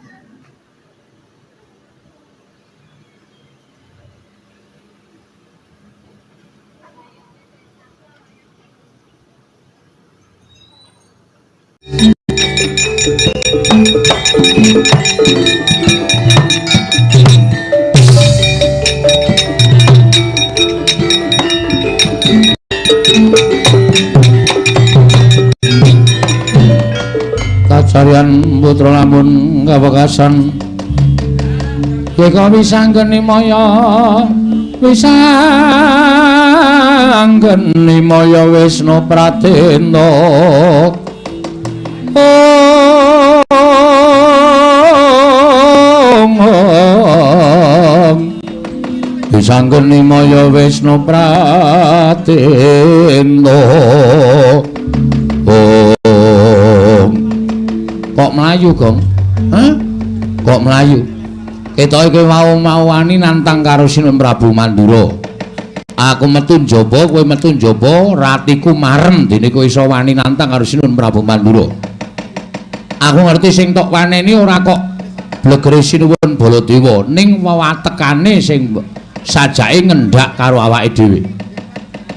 Speaker 3: kacarian putra lamun kawekasan Yeka wisanggeni maya Wisnu Pratenda wisanggeni maya Wisnu Pratenda kok melayu Gong? Hah? Kok melayu? Ketoke kowe mau wani nantang karo Sinun Prabu Mandura. Aku metu njaba, kowe metu njaba, ratiku marem dene kowe iso wani nantang karo Sinun Prabu Mandura. Aku ngerti sing tok waneni ora kok blegere Sinuwun Baladewa, ning watekane sing sajake ngendhak karo awake dhewe.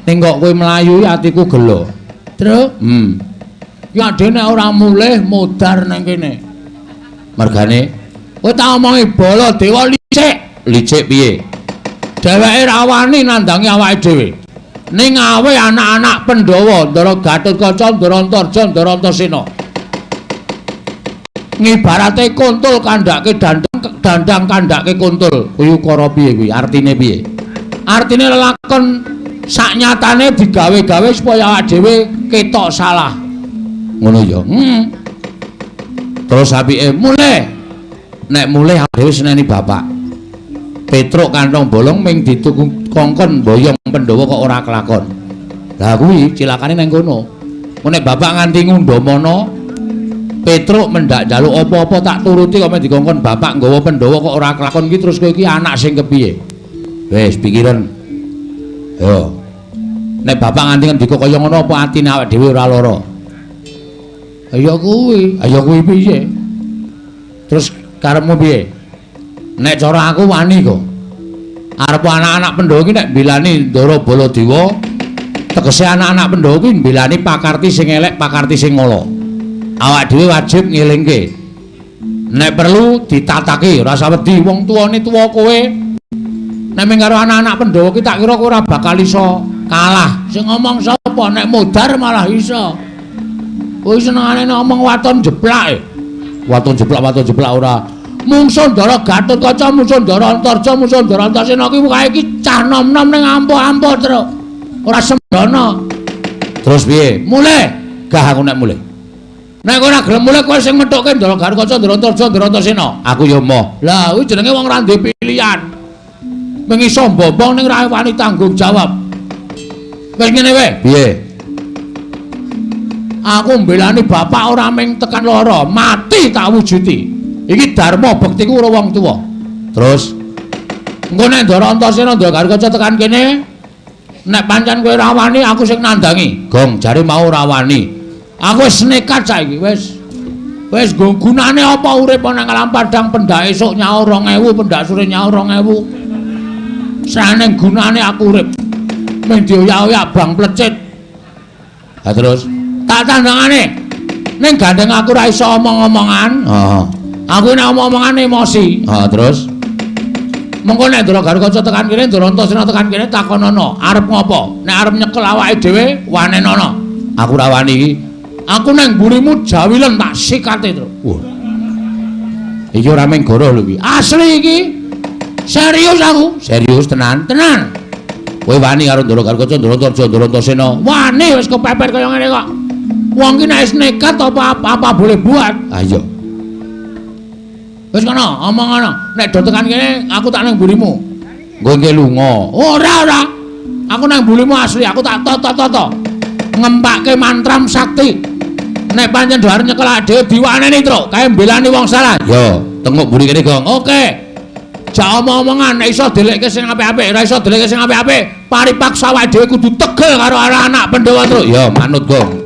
Speaker 3: Ning kok kowe melayu atiku gelo. Terus? Ya dene ora mulih modar nang kene. Mergane kowe tak omongi Baladewa licik piye? Dheweke ra wani nandangi awake dhewe. Ning awe anak-anak Pandhawa, Ndara Gatotkaca, Ndara Antarja, Ndara Antasena. Ngibarate kuntul kandhake dandang kandhake kuntul. Kuwi ukara piye kuwi? Artine piye? Artine lelakon saknyatane digawe-gawe supaya awake dhewe ketok salah. Ngono ya. Terus apike mulih. Nek mulih dhewe seneni bapak. Petruk kantong bolong ming dituku kongkon boyong Pandhawa kok ora kelakon. Lah kuwi cilakane nang kono. Nek bapak nganti ngundhamana Petruk mendak njaluk apa-apa tak turuti kok men dikongkon bapak nggawa Pandhawa kok ora kelakon iki terus kowe iki anak sing kepiye? Wis pikiran. Yo. Nek bapak nganti ngendika kaya ngono apa atine awake dhewe ora lara? Ayo kuwi piye? Terus karepmu piye? Nek cara aku wani kok. Arep anak-anak Pandhawa iki nek mbelani Ndara Baladewa, tegese anak-anak Pandhawa kuwi mbelani pakarti sing elek, pakarti sing ala. Awak dhewe wajib ngelingke. Nek perlu ditatake, ora usah wedi wong tuane tuwa kowe. Nek mung karo anak-anak Pandhawa ki tak kira kowe ora bakal iso kalah. Sing ngomong sapa? Nek modar malah iso. Kowe senengane ngomong waton jeplak. Waton jeplak ora. Mungsuh Ndara Gatotkaca, mungsuh Ndara Antarja, mungsuh Ndara Antasena kuwi kae iki cah nom-nom ning ampuh-ampuh terus. Ora sembrono. Terus piye? Mulih. Gah aku nek mulih. Nek kowe ora gelem mulih kowe sing methukke Ndara Garkaca, Ndarantarja, Ndarantasena. Aku ya emoh. Lah kuwi jenenge wong ora duwe pilihan. Ming iso bombong ning ora wani tanggung jawab. Wis ngene wae. Piye? Aku mbelani bapak ora ming tekan lara, mati tak wujuti. Iki dharma bektiku karo wong tuwa. Terus engko nek Ndarantasena, Ndara Garkaca tekan kene, nek pancen kowe ora wani aku sing nandangi. Gong jare mau ora wani. Aku wis nekat saiki wis. Wis gunane apa urip nang alam padang pendak esuk nyaur 2000, pendak sore nyaur 2000. Sane gunane aku urip. Ming dioyak-oyak bang plecit. Ha terus tak tandangane. Ning gandeng aku ora iso omong-omongan. Heeh. Aku nek omong-omongan emosi. Heeh, terus mengko nek Ndara Garkaca tekan kene, Ndarantasena tekan kene takonono, arep ngopo? Nek arep nyekel awake dhewe wanenono. Aku ora wani iki. Aku nang mburimu jawilen tak sikate terus. Wah. Iki ora mung goro lho iki. Asli iki. Serius aku, serius tenan, tenan. Kowe wani karo Ndara Garkaca, Ndarantarja, Ndarantasena. Wani wis kepepet kaya ngene kok. Wong ki nek wis nekat apa boleh buat. Ah iya. Wis kono, omong ngono. Nek do tekan kene aku tak nang mburimu. Engko engke lunga. Ora. Aku nang mburimu asli, aku tak toto-toto. Ngempake mantram sakti. Nek pancen do arep nyekel dhewe diwaneni truk, kae mbelani wong salah. Yo, tengok mburi kene, Gong. Oke. Jak omong-omongan nek iso delekke sing apik-apik, ora iso delekke sing apik-apik, paripaksa awake dhewe kudu tegel karo anak Pandhawa truk. Yo, manut, Gong.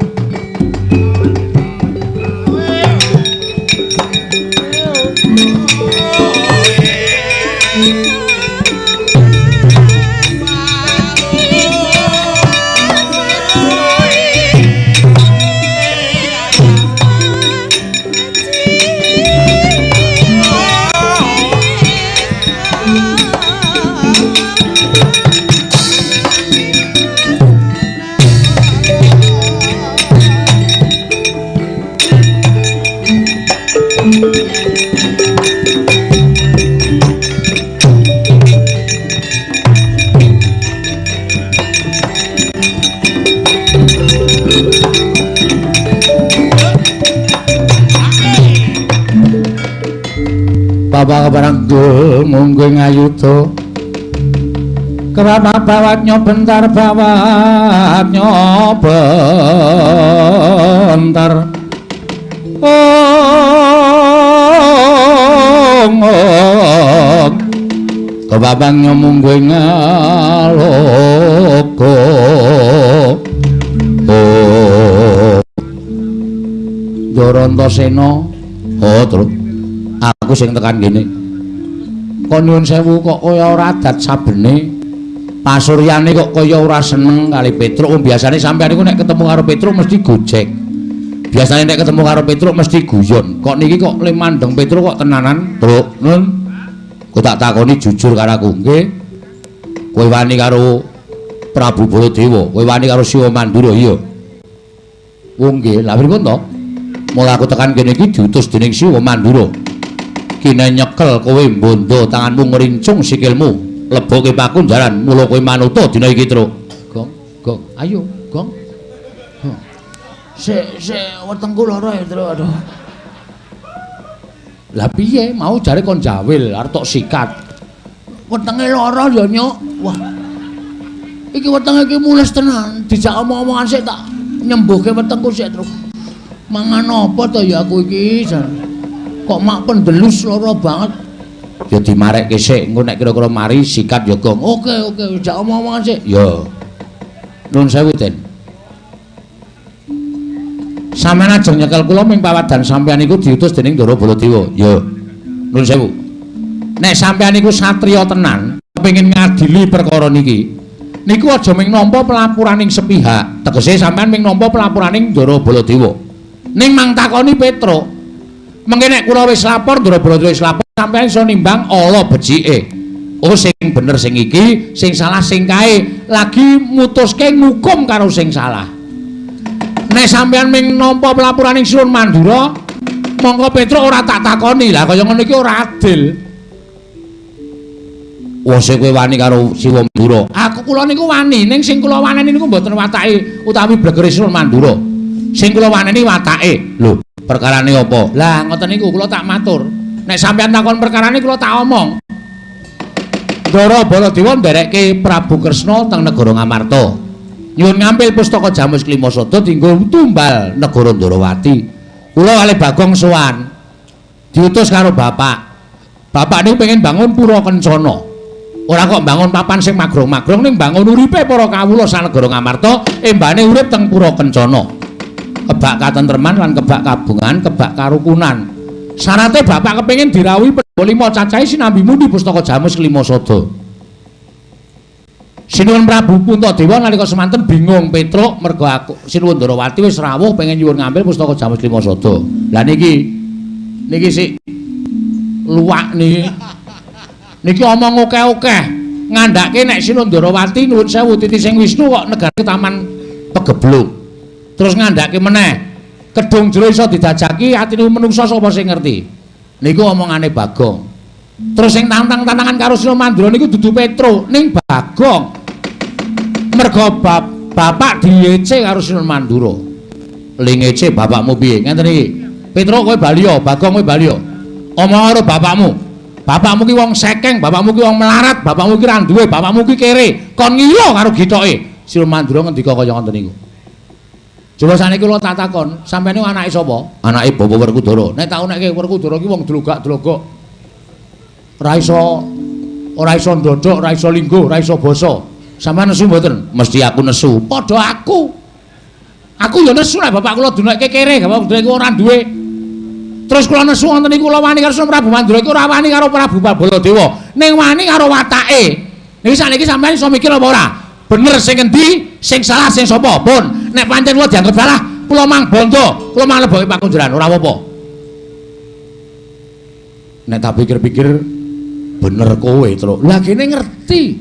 Speaker 3: Bapak barang dul munggu ngayuto kerana bawatnya bentar kebabangnya munggu ngaloko Ndarantasena. Oh terus aku sing tekan kene. Kok nyuwun sewu kok kaya ora adat sabene. Pasuryane kok kaya ora seneng kali Petruk. Biasane sampeyan iku nek ketemu karo Petruk mesti gojek. Biasane nek ketemu karo Petruk mesti guyon. Kok niki kok le mandeng Petruk kok tenanan, Truk. Nun. Kok tak takoni jujur karo aku, nggih. Kowe wani karo Prabu Baladewa, kowe wani karo Siwa Mandura, iya. Oh nggih, lha pripun to? Mula aku tekan kene iki diutus dening Siwa Mandura. Kine nyekel kowe mbondo tanganmu ngrincung sikilmu leboke pakunjaran mula kowe manuta dina iki Truk. Gong, ayo, Gong. Sik wetengku lara ya, Truk. Aduh. Lah piye mau jare kon jawil arep tok sikat. Wetenge lara ya, Nyuk. Wah. Iki wetenge iki mulus tenan, dijak omong-omongan sik tak nyembuhke wetengku sik, Truk. Mangan apa to ya aku iki? Kok mak pendelus lara banget. Ya dimarekke sik, engko nek kira-kira mari sikat ya, Gong. Oke, jak omong-omongan sik. Ya. Nuwun sewu, Den. Sampeyan ajeng nyekel kula ming pawadan sampeyan iku diutus dening Ndara Baladewa. Ya. Nuwun sewu. Nek sampeyan iku satriya tenan, kepengin ngadili perkara niki, niku aja ming nampa pelapuraning sepihak. Tegese sampeyan ming nampa pelapuraning Ndara Baladewa. Ning mang takoni Petruk. Mengke nek kula wis lapor, Ndara Baladewa wis lapor, sampeyan iso nimbang ala becike. Oh sing bener sing iki, sing salah sing kae. Lagi mutuske ngukum karo sing salah. Nek sampeyan ming nampa pelapuraning Siwa Mandura, mongko Petruk ora tak takoni. Lah kaya ngono iki ora adil. Wong sing kowe wani karo Siwa Mandura. Aku kula niku wani, ning sing kula waneni niku mboten watake utawi blegere Siwa Mandura. Sing kula waneni watake. Lho, perkarane apa? Lah ngoten niku kula tak matur. Nek sampeyan takon perkarane kula tak omong. Ndara Baladewa nderekke Prabu Kresna teng negara Ngamarta. Nyuwun ngampil pustaka Jamus Klimasada dienggo tumbal negara Ndarawati. Kula kalih Bagong sowan. Diutus karo bapak. Bapak niku pengen bangun pura Kencana. Ora kok bangun papan sing magrong-magrong ning bangun uripe para kawula sanegara Ngamarta, embane urip teng pura Kencana. Kebak katentreman lan kebak kabungan, kebak karukunan. Syaraté bapak kepengin dirawuhi Pandhawa 5 cacahe sinambi mundi pustaka Jamus Klimasada. Sinuwun Prabu Puntadewa nalika semanten bingung Petruk merga aku Sinuwun Ndarawati wis rawuh pengen nyuwun ngambil pustaka Jamus Klimasada. Lah niki sik luwak niki omong akeh-akeh ngandhake nek Sinuwun Ndarawati nuwun sewu titi sing Wisnu kok negare taman pegebluk. Terus ngandhake meneh kedung jero iso didajaki atine menungsa sapa sing ngerti. Niku omongane Bagong. Terus sing tantang-tantangan karo Sina Mandura niku dudu Petruk ning Bagong. Merga bapak diece karo Sina Mandura. Lingece bapakmu piye? Ngenten iki. Petruk kowe baliya, Bagong kowe baliya. Omong karo bapakmu. Bapakmu ki wong sekeng, bapakmu ki wong melarat, bapakmu ki ra duwe, bapakmu ki kere. Kon ngilo karo gitoke. Sina Mandura ngendika kaya ngoten niku. Coba saniki kula tak takon, sampeyan niku anake sapa? Anake Bapak Werkudara. Nek tak unekke Werkudara ki wong dlogak-dlogok. Ora iso ndodhok, ora iso linggo, ora iso basa. Sampeyan nesu mboten? Mesti aku nesu. Padha aku. Aku ya nesu nek bapak kula dunekke kere, bapak kula iku ora duwe. Terus kula nesu wonten niku kula wani karo Prabu Mandura iku ora wani karo Prabu Baladewa, ning wani karo watake. Niki saniki sampeyan iso mikir apa ora? Bener sing endi, sing salah sing sapa? Pun nek pancen kula dianggep salah, kula mang bondo, kula mang leboke pakunjaran, ora apa-apa. Nek tak pikir-pikir bener kowe, Truk. Lah kene ngerti.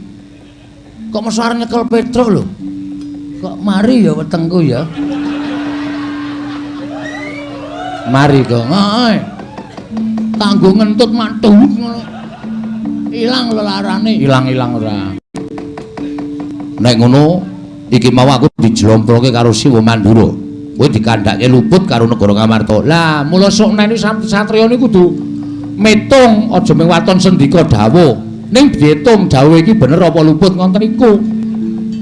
Speaker 3: Kok mesti arep nyekel Petruk lho. Kok mari ya wetengku ya. Mari kok. Heeh. Kanggo ngentut mantu ngono. Ilang lelarane, ilang-ilang ora. Nek ngono iki mau aku dijlomproke karo Siwa Mandura. Kowe dikandhake luput karo negara Ngamarta. Lah, mula sok neni satriya niku kudu metung aja mung waton sendika dawuh. Ning diitung dawuh iki bener apa luput ngoten iku.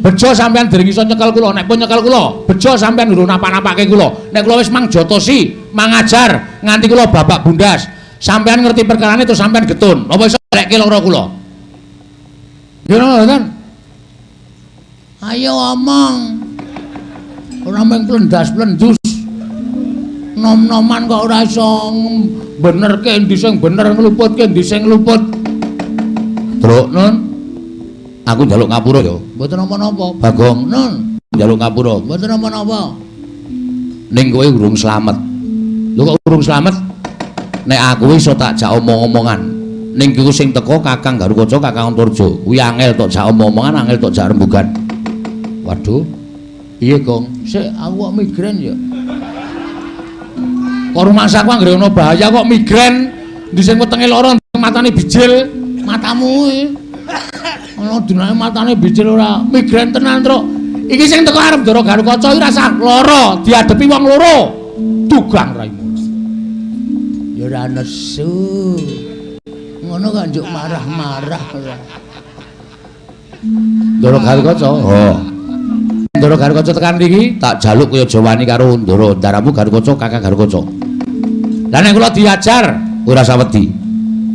Speaker 3: Bejo sampean dereng iso nyekel kula, nek pun nyekel kula, bejo sampean durung napa-napake kula. Nek kula wis mangjotosi, mangajar nganti kula babak bundas. Sampean ngerti perkarane terus sampean getun. Apa iso lekke lara kula? Ya ngoten. Ayo omong. Ora mung plendas-plendus. Nom-noman kok ora iso benerke endi sing bener, ngluputke endi sing ngluput. Truk Nun. Aku njaluk ngapura ya. Mboten napa-napa. Bagong Nun, njaluk ngapura. Mboten napa-napa. Ning kowe urung slamet. Lho kok urung slamet? Nek aku iso tak jak omong-omongan. Ning iku sing teko Kakang Garukaca, Kakang Antarja. Kuwi angel tok jak omong-omongan, angel tok jak rembugan. Waduh. Piye, Gong? Sik aku kok migren ya. Kok rumangsaku anggere ono bahaya kok migren. Ndi sing wetenge lara, matane bijil, matamu kuwi. Ono dinane matane bijil ora migren tenan, Truk. Iki sing teko arep Ndara Garukaca iki rasa lara, diadepi wong loro. Tugang raimu. Ya ora nesu. Ngono kok njuk marah-marah ora. Ndara Garukaca. Oh. Ndara Garukaca tekan mriki tak jaluk kaya jawani karo Ndara Ndaramu Garukaca Kakang Garukaca. Lah nek kula diajar ora usah wedi.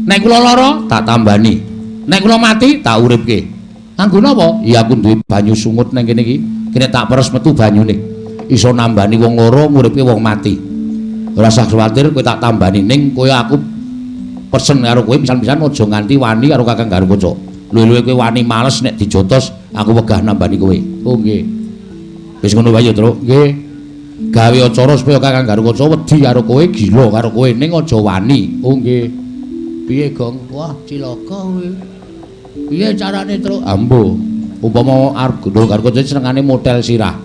Speaker 3: Nek kula lara tak tambani. Nek kula mati tak uripke. Kanggo napa? Ya aku duwe banyu sungut nang kene iki. Kene tak peres metu banyune. Iso nambani wong lara nguripke wong mati. Ora usah kuwatir kowe tak tambani ning kowe aku pesen karo kowe pisan-pisan aja nganti wani karo Kakang Garukaca. Luwe-luwe kowe wani males nek dijotos aku wegah nambani kowe. Oh nggih. Wis ngono wae ya, Truk. Nggih. Gawe acara supaya Kakang Garukaca wedi karo kowe, gila karo kowe ning aja wani. Oh nggih. Piye, Gong? Wah, cilaka kowe. Piye carane, Truk? Ambo. Umpama arep Ndara Garukaca senengane model sirah.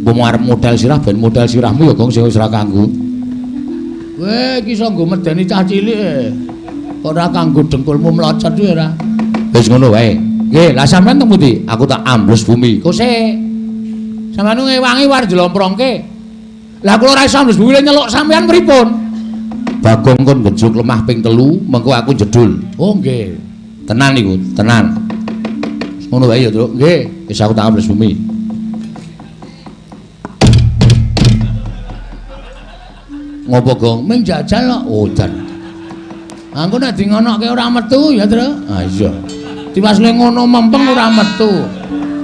Speaker 3: Umpama arep model sirah ben model sirahmu ya, Gong, sing wis ora kanggo. Kowe iki iso nggo medeni cah cilik e. Ora kanggo dengkulmu mlocot kuwi ora. Wis ngono wae. Nggih, lah sampean teng pundi? Aku tak ambles bumi. Kok sik. Sampeyan ngewangi war jelomprongke. Lah kula ora iso Mas Buwile nyeluk sampean pripun? Bagong kon ngejuk lemah ping 3, mengko aku jedul. Oh nggih. Tenan niku, tenan. Ngono wae ya, Truk. Nggih, wis aku tak ambles bumi. Ngopo, Gong? Ming jajal kok. Oh, dan. Aku nek di ngonoke ora metu ya, Truk. Ah iya. Tiwas le ngono mempeng ora metu.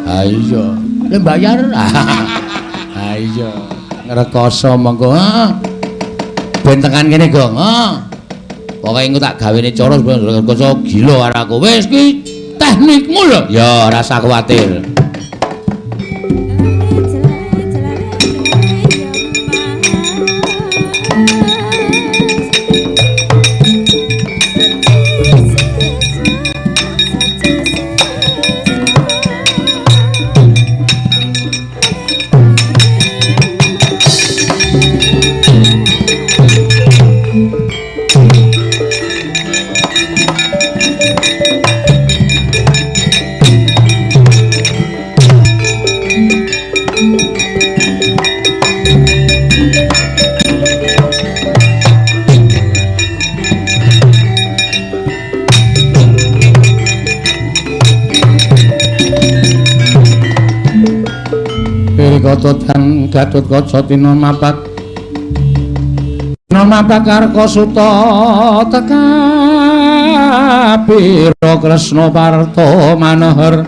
Speaker 3: Ah iya. Le bayar. Ah iya. Ngrekoso mengko. Heeh. Ben tekan kene, Gong. Heeh. Pokoke engko tak gawene cara ngrekoso gila karo aku. Wis ki teknikmu lho. Ya ora usah kuwatir. Dan Gatotkaca tinon mapak Karkasuta tekapira Kresna Parta Manohar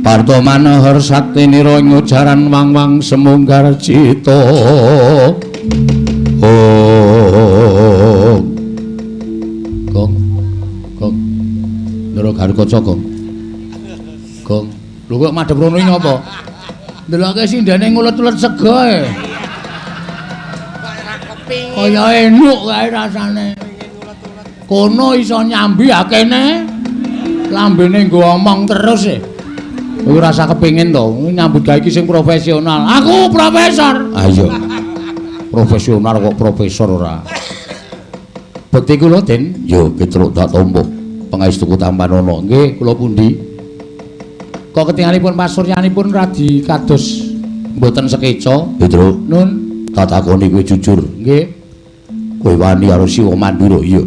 Speaker 3: Parta Manohar sakti nira ing ujaran wang-wang semunggar cita Garkaca Gong. Gong. Lho kok madhep rono iki ngopo? Ndeloke sindane ngulet-ulet sego e. Kaya enuk kae rasane. Kono iso nyambi akene. Lambene nggo omong terus e. Kowe rasa kepengin to nyambut gawe iki sing profesional. Aku profesor. Ah iya. Profesional kok profesor ora. Bekti kula, Den. Yo Petruk tak tompo. Pangestuku Tampanono nggih kula pundi kok ketingalipun pasuryanipun radi kados mboten sekeca Petruk nun tak takoni kowe jujur nggih kowe wani karo Siwa Mandura iya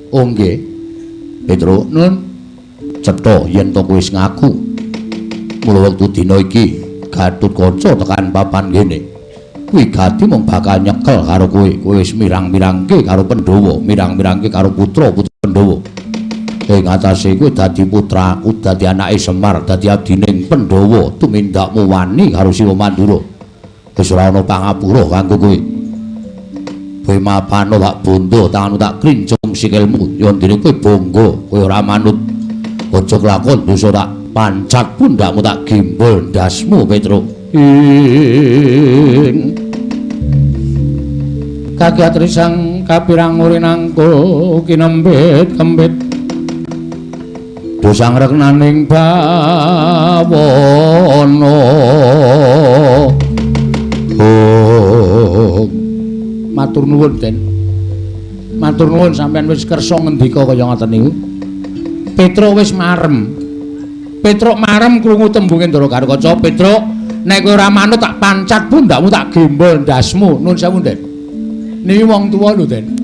Speaker 3: oh nggih Petruk nun cetha yen to kowe wis ngaku mula wektu dina iki Gatotkaca tekan papan kene kuwi gati mung bakal nyekel karo kowe wis mirang-mirangke karo Pandhawa mirang-mirangke karo putra-putra Pandhawa ing atase kowe dadi putraku dadi anake Semar dadi abdining Pandhawa tumindakmu wani karo Siwa Mandura wis ora ana pangapura kanggo kowe kowe mapano tak bondo tanganmu tak krincung sikilmu ya ndene kowe bangga kowe ora manut aja kelakon dosa tak pancat pundakmu tak gimbol ndasmu Petruk ing kagiat risang kapirang urinangku kinembit-kembit dosang reknaning bawana matur nuwun Den matur nuwun sampean wis kersa ngendika kaya ngoten niku Petruk wis marem Petruk marem krungu tembunge Ndara Garkaca Petruk nek kowe ora manut tak pancat pundakmu tak gembol ndasmu nuwun sewu Den niki wong tuwa lho Den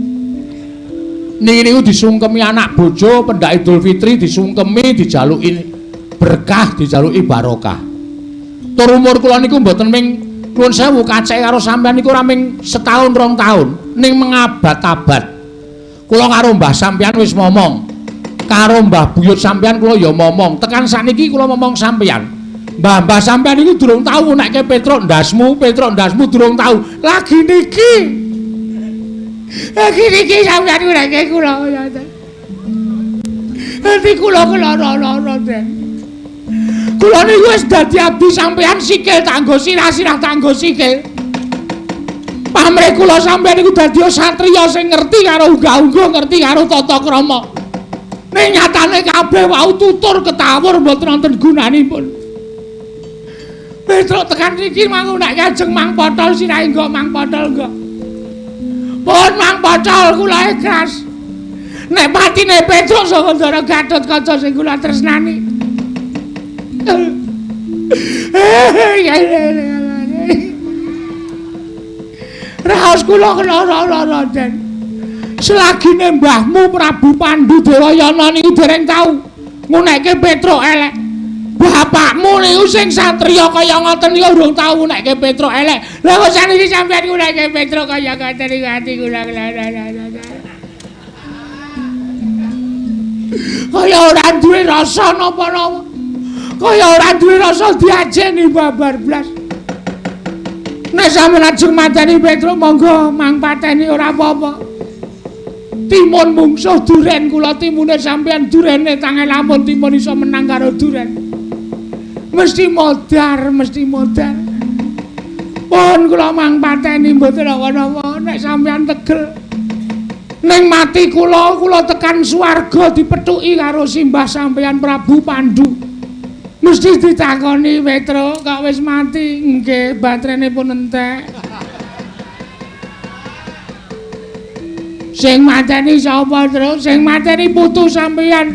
Speaker 3: niki niku disungkemi anak bojo pendak Idul Fitri disungkemi dijaluki berkah dijaluki barokah. Tur umur kula niku mboten ming nuwun sewu kacek karo sampean niku ora ming setahun 2 tahun ning mengabad-abad. Kula karo Mbah sampean wis momong. Karo Mbah Buyut sampean kula ya momong. Tekan sakniki kula momong sampean. Mbah-mbah sampean niku durung tau nekke Petruk ndasmu durung tau. Lagi niki sampeyan ureke kula ya. Ati kula lara-lara Den. Kula niku wis dadi abdi sampeyan sikil tanggo sirah-sirah tanggo sikil. Pamrih kula sampeyan niku dadi satriya sing ngerti karo unggah-ungguh, ngerti karo tata krama. Ning nyatane kabeh wau tutur ketawur mboten wonten gunanipun. Petruk tekan iki mangu nek kajeng Mang Potol sirahe nggo Mang Potol nggo. Pun Mang Potol kula ikhlas. Nek patine Petruk saka Ndara Gatotkaca sing kula tresnani. Raos kula lara-lara Den. Selagine mbahmu Prabu Pandhu Dewayana niku dereng tau ngunekke Petruk elek. Bapakmu niku sing satriya kaya ngoten niku urung tau ngunekke Petruk elek. Lha kok saniki sampeyan ngunekke Petruk kaya ngoten niku ati kula. Kaya ora duwe rasa napa-napa. Kaya ora duwe rasa diajeni babar blas. Nek sampeyan ajeng mateni Petruk monggo mang pateni ora apa-apa. Timun mungsuh duren kula timune sampeyan durene tangan lamun timun iso menang karo duren. Mesti modar. Pun kula mang pateni mboten apa-apa nek sampeyan tegel. Ning mati kula tekan swarga dipethuki karo simbah sampeyan Prabu Pandhu. Mesti ditakoni Petruk kok wis mati. Nggih, baterene pun entek. Sing mateni sapa terus? Sing mateni putu sampeyan.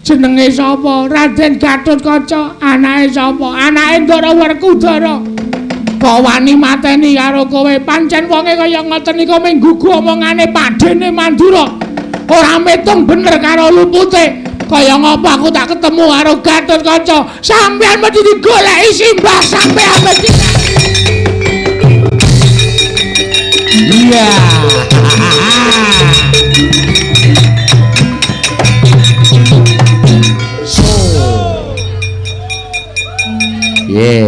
Speaker 3: Jenenge sapa? Raden Gatotkaca. Anake sapa? Anake Ndara Werkudara. Kok wani mateni karo kowe? Pancen wonge kaya ngoten niku mung gugu omongane Padene Mandura. Ora metung bener karo lupute. Kaya ngapa aku tak ketemu karo Gatotkaca? Sampeyan mesti digoleki simbah sampeyan mesti. Iya.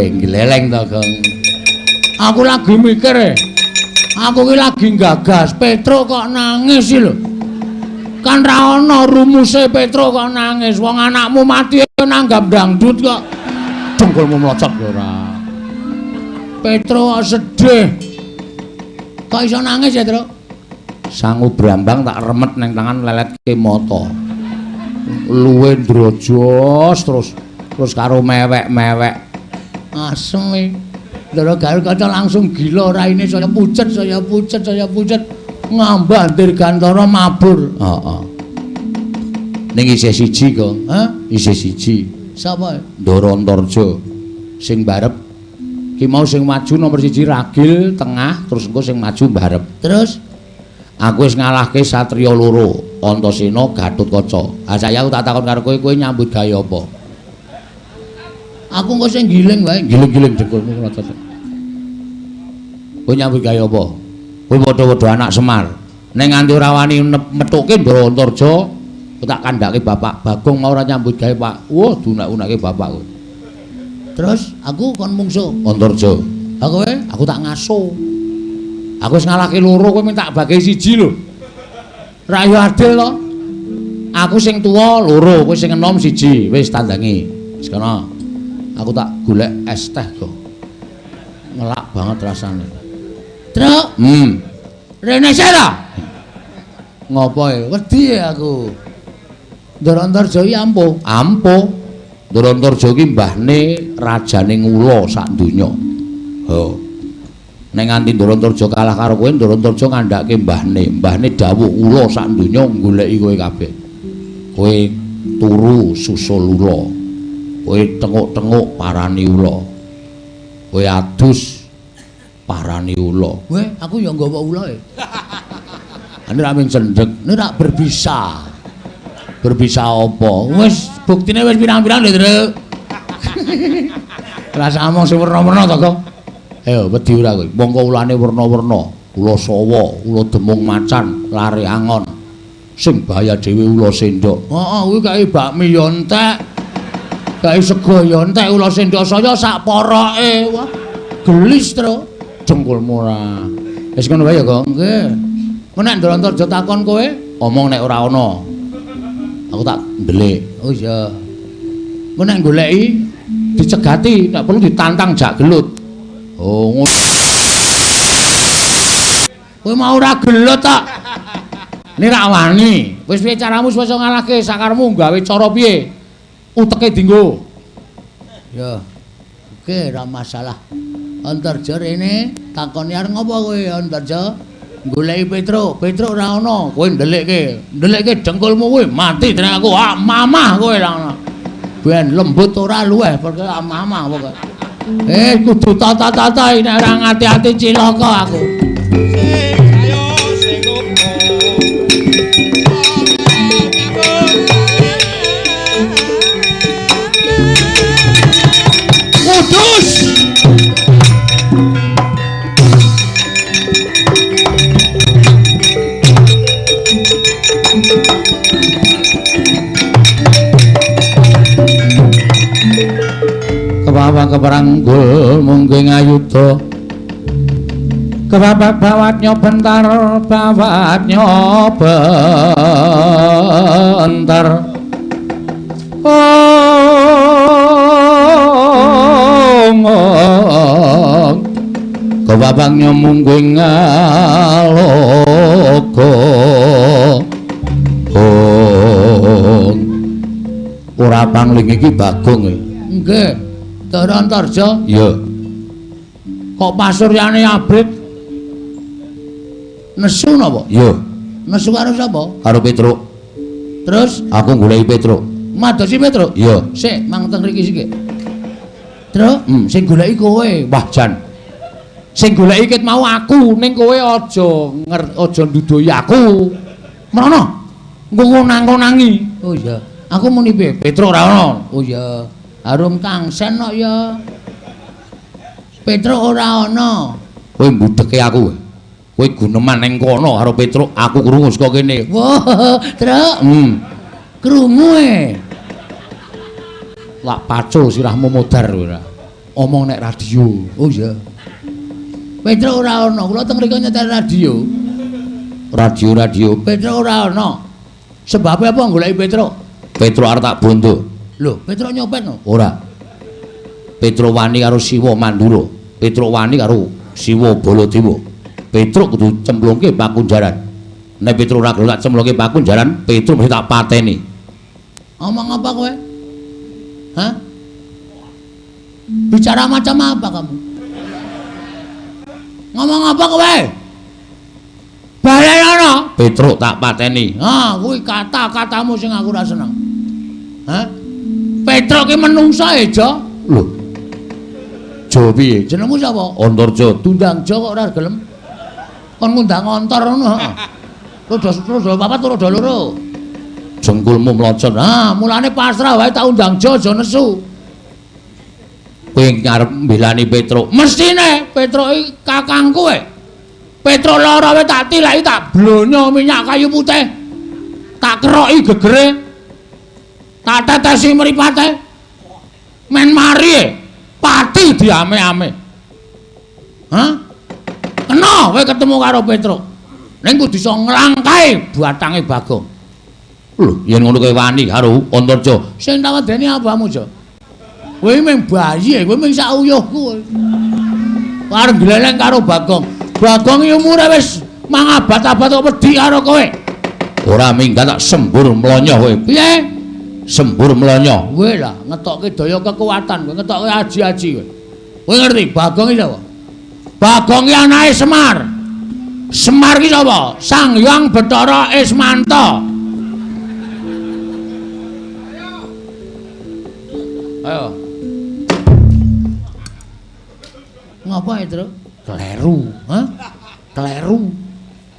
Speaker 3: Gleleng to, Gong. Aku lagi mikir. Aku ki lagi gagas Petruk kok nangis lho. Kan ra ono rumuse Petruk kok nangis. Wong anakmu mati nanggap dangdut kok. Dengkulmu mlocot lho ora. Petruk sedih. Kok iso nangis ya, Truk? Sangu brambang tak remet neng tangan leletke mata. Luwe ndrojos terus karo mewek-mewek. Asem. Ndara Gatotkaca langsung gila raine saya pucet. Ngambah dirgantara mabur. Heeh. Ning isih siji kok. Hah? Isih siji. Sapa? Ndara Antarja. Sing barep ki mau sing maju nomor 1 ragil tengah terus engko sing maju mbarep. Terus aku wis ngalahke satriya loro, Antasena Gatotkaca. Ha saya aku tak takon karo kowe nyambut gawe apa? Aku engko sing giling wae, giling-giling dengkulmu ngono. Kowe nyambut gawe apa? Kowe padha-padha anak Semar. Ning nganti ora wani metuke Ndara Antarja, tak kandhake Bapak Bagong mau ora nyambut gawe, Pak. Wah, dunak-unake bapak kowe. Terus aku kon mungsuh Antarja. Ha kowe aku tak ngaso. Aku wis ngalahke loro kowe minta bagi siji lho. Ra yo adil to. Aku sing tuwa loro, kowe sing enom siji. Wis tandangi. Wis kana. Aku tak golek es teh kok. Ngelak banget rasane. Truk. Rene sira. Ngopo e? Wedi aku. Ndara Antarja iki ampuh. Ndara Antarja ki mbahne rajane Ngula sak donya. Ho. Nek nganti Ndara Antarja kalah karo kowe, Ndara Antarja ngandhake mbahne dawuh ula sak donya goleki kowe kabeh. Kowe turu susul ula. Kowe tenguk-tenguk parani ula. Kowe adus parani ula. Kowe aku ya nggawa ulae. Ane ra mung cendhek, nek ra berbisa. Berbisa apa? Wis buktine wis pirang-pirang lho, Truk. Rasa among sing werna-werna to, Kok. Ayo wedi ora kowe. Mongko ulane werna-werna. Ula sawa, ula demung macan, lare angon. Sing bahaya dhewe ula sendok. Heeh, kuwi kae bakmi ya entek. Kae sego ya entek ula sendok saya sak poroke. Wah, gelis, Truk. Dengkulmu ora. Wis ngono wae ya, Kok. Nggih. Menek Ndara Antarja takon kowe, omong nek ora ana. Aku tak ndelik. Oh iya. Menek goleki dicegati, nek perlu ditantang jak gelut. Oh ngono. Kowe mau ora gelut tok. Nek ra wani, wis piye caramu supaya ngalahke sakarmu gawe cara piye? Uteke dienggo. Ya. Oke, ora masalah. Antarja rene takoni arep ngopo kowe Antarja? Goleki Petruk ora ana. Kowe ndelikke dengkulmu kowe mati tenan aku. Ah, mamah kowe ora ana. Ben lembut ora luweh pokoke amah-amah pokoke. Kudu tata-tata nek ora ngati-ati cilaka aku. Kudus. Kebawa keperanggul mungging ayuda kebabat bawatnya bentar bawatnya bentar kebabangnya mungging ngalogo ora pangling iki Bagong nggih Tarantarja iya kok pasuryane abrit nesu napa iya nesu karo sapa karo Petruk terus aku goleki Petruk madosi Petruk iya sik mang teng mriki sik terus sing goleki kowe wah jan sing goleki ket mau aku ning kowe aja ndudohi aku merono engko ngonang-ngonangi oh iya aku muni piye Petruk ora ono oh iya Arum Kangsen kok ya. Petruk ora ana. Kowe mbudheke aku. Kowe guneman ning kono karo Petruk, aku krungu saka kene. Wah, Truk. Krungu Lak pacul sirahmu modar ora. Omong nek radio. Oh iya. Petruk ora ana. Kula teng mriko nyetel radio. Radio. Petruk ora ana. Sebab apa goleki Petruk? Petruk arep tak bondo. Lho, Petruk nyopet no? Ora. Petruk wani karo Siwa Mandura. Petruk wani karo Siwa Baladewa. Petruk kudu cemplungke pakunjaran. Nek Petruk ora gelem tak cemplungke pakunjaran, Petruk mesti tak pateni. Omong apa kowe? Hah? Bicara macam apa kamu? Ngomong apa kowe? Balenono. Petruk tak pateni. Ah, kuwi kata-katamu sing aku ora seneng. Hah? Petruk ki menungsa eja. Lho. Jo piye? Jenengmu sapa? Antarja. Tundangja kok ora gelem. Kon ngundang ontor ngono, heeh. Rodo papat rodo loro. Jengkulmu mlocot. Ah, mulane pasrah wae tak undang jo aja nesu. Kowe ngarep mbelani Petruk. Mestine Petruk iki kakangku kowe. Petruk lara wae tak tilaki tak blonyo minyak kayu putih. Tak keroki gegere. Tak tetesi mripate men mari pati diame-ame. Hah? Kena kowe ketemu karo Petruk. Ning kudu iso nglangkahi batange Bagong. Lho, yen ngono kowe wani karo Antarja, sing tak wedeni apamu, Jo? Kowe mung bayi, kowe mung sak uyuhku kowe. Arep gleleng karo Bagong. Bagong iki umure wis mangabat-abat kok wedi karo kowe. Ora minggat tak sembur mlonyo kowe. Piye? Sembur mlonyo. Kowe lah ngetokke daya kekuatan, kowe ngetokke aji-aji kowe. Kowe ngerti Bagong iki sapa? Bagong iki anake Semar. Semar iki sapa? Sang Hyang Bathara Ismanta. Ayo. Ngapa itu? Kleru, hah? Kleru.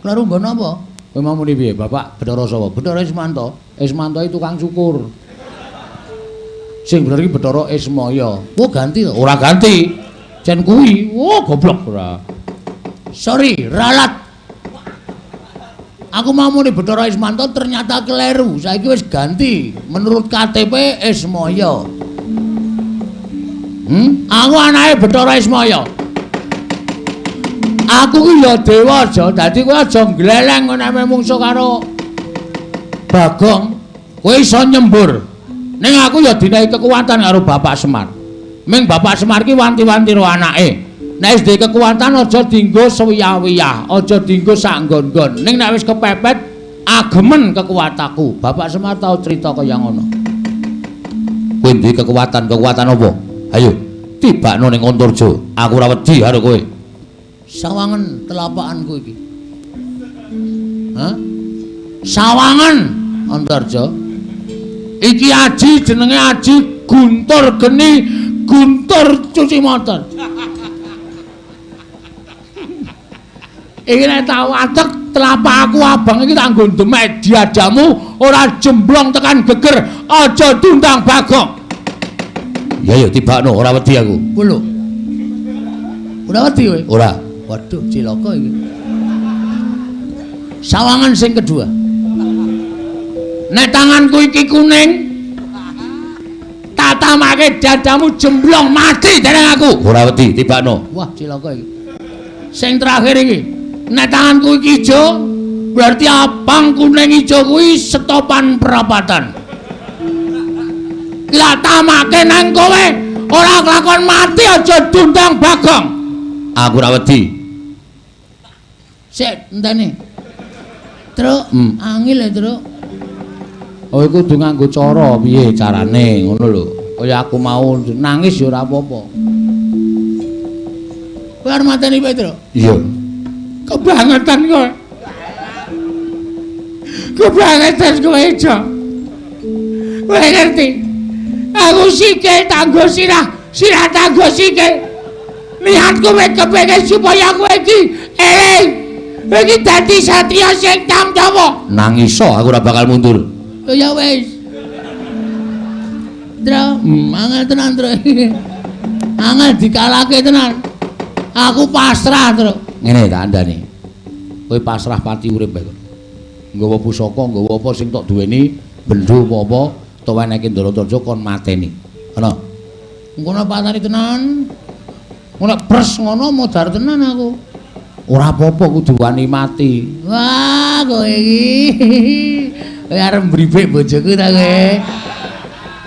Speaker 3: Kleru nggon apa? Kowe mau muni piye, Bapak Bathara sapa? Bathara Ismanta. Ismanta itu tukang cukur. Sing bener iki Bathara Ismaya. Oh ganti to? Ora ganti. Jan kuwi. Oh goblok ora. Sorry, ralat. Aku mau muni Bathara Ismanta ternyata keliru. Saiki wis ganti. Menurut KTP Ismaya. Aku anake Bathara Ismaya. Aku ki ya dewa aja, dadi kowe aja gleleng nek mungsuh karo Bagong. Kowe iso nyembur. Ning aku ya dinehi kekuatan karo Bapak Semar. Ming Bapak Semar ki wanti-wanti karo anake. Nek wis duwe kekuatan aja dienggo sewiyah-wiyah, aja dienggo sak nggon-nggon. Ning nek wis kepepet agemen kekuatanku. Bapak Semar tau cerita kaya ngono. Kowe duwe kekuatan apa? Ayo, tibakno ning Antarja. Aku ora wedi karo kowe. Sawangen telapakanku iki. Hah? Sawangen Antarja. Iki Aji jenenge Aji Guntur Geni Guntur cuci motor. Iki nek tak watek telapak aku abang iki tak nggo demek diadamu ora jemblong tekan geger aja tundang Bagong. Ya ya tibakno ora wedi aku. Ku lho. Ora wedi kowe? Ora. Waduh cilaka iki. Sawangan sing kedua. Nek tanganku iki kuning tak tamake dadamu jemblong mati dereng aku. Ora wedi tibakno. Wah cilaka iki. Sing terakhir iki. Nek tanganku iki ijo berarti abang kuning ijo kuwi setopan perapatan. Lah tamake nang kowe ora kelakon mati aja dundang Bagong. Aku ora wedi. Sik entene. Truk, angel ya, Truk. Oh iku kudu nganggo cara piye carane ngono lho. Kaya aku mau nangis ya ora apa-apa. Kowe arep mateni Petro? Iya. Kebangetan kowe. Kebangetan kowe ijo. Kowe ngerti? Aku sikil tanggo sirah tanggo sikil. Niatku wis kepengin supaya kowe iki eling. Iki dadi satriya sing tamdawa. Nangis aku ora bakal mundur. Ya wis. Dra, angel tenan, Tru. Angel dikalake tenan. Aku pasrah, Tru. Ngene tak andani. Kowe pasrah pati urip bae. Nggawa pusaka, nggawa apa sing tok duweni, bendho apa-apa, to weneke Ndaratarja kon mateni. Ana. Ngono patani tenan. Ngono pres ngono modar tenan aku. Ora apa-apa kudu wani mati. Wah, kowe iki. Kowe arep mbribek bojoku ta kowe?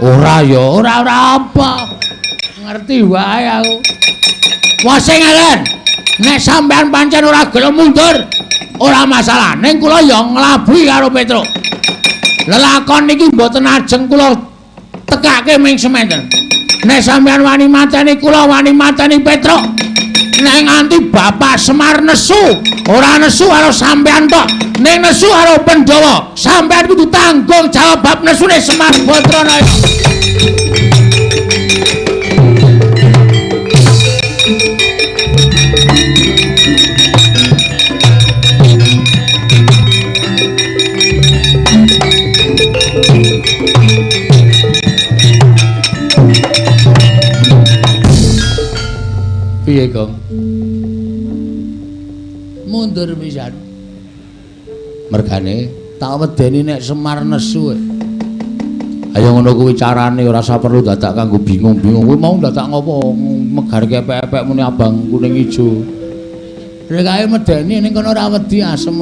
Speaker 3: Ora ya, ora apa. Ngerti wae aku. Wah sing ngelen. Nek sampean pancen ora gelem mundur, ora masalah. Ning kula ya nglabuhi karo Petro. Lelakon niki mboten ajeng kula tekake ming sementen. Nek sampean wani mateni kula wani mateni Petro. Nek nganti Bapak Semar nesu, ora nesu karo sampean tok. Ning nesu karo Pandhawa, sampean kudu tanggung jawab bab nesune Semar Batrana. Piye, Kong? Mundur pisan. Mergane tak wedeni nek Semar nesu. Ayo ngono kuwi carane ora usah perlu dadak kanggo bingung-bingung. Kuwi mau dadak ngopo megarke epek-epek muni abang kuning ijo. Rek ae medeni ning kono ora wedi asem.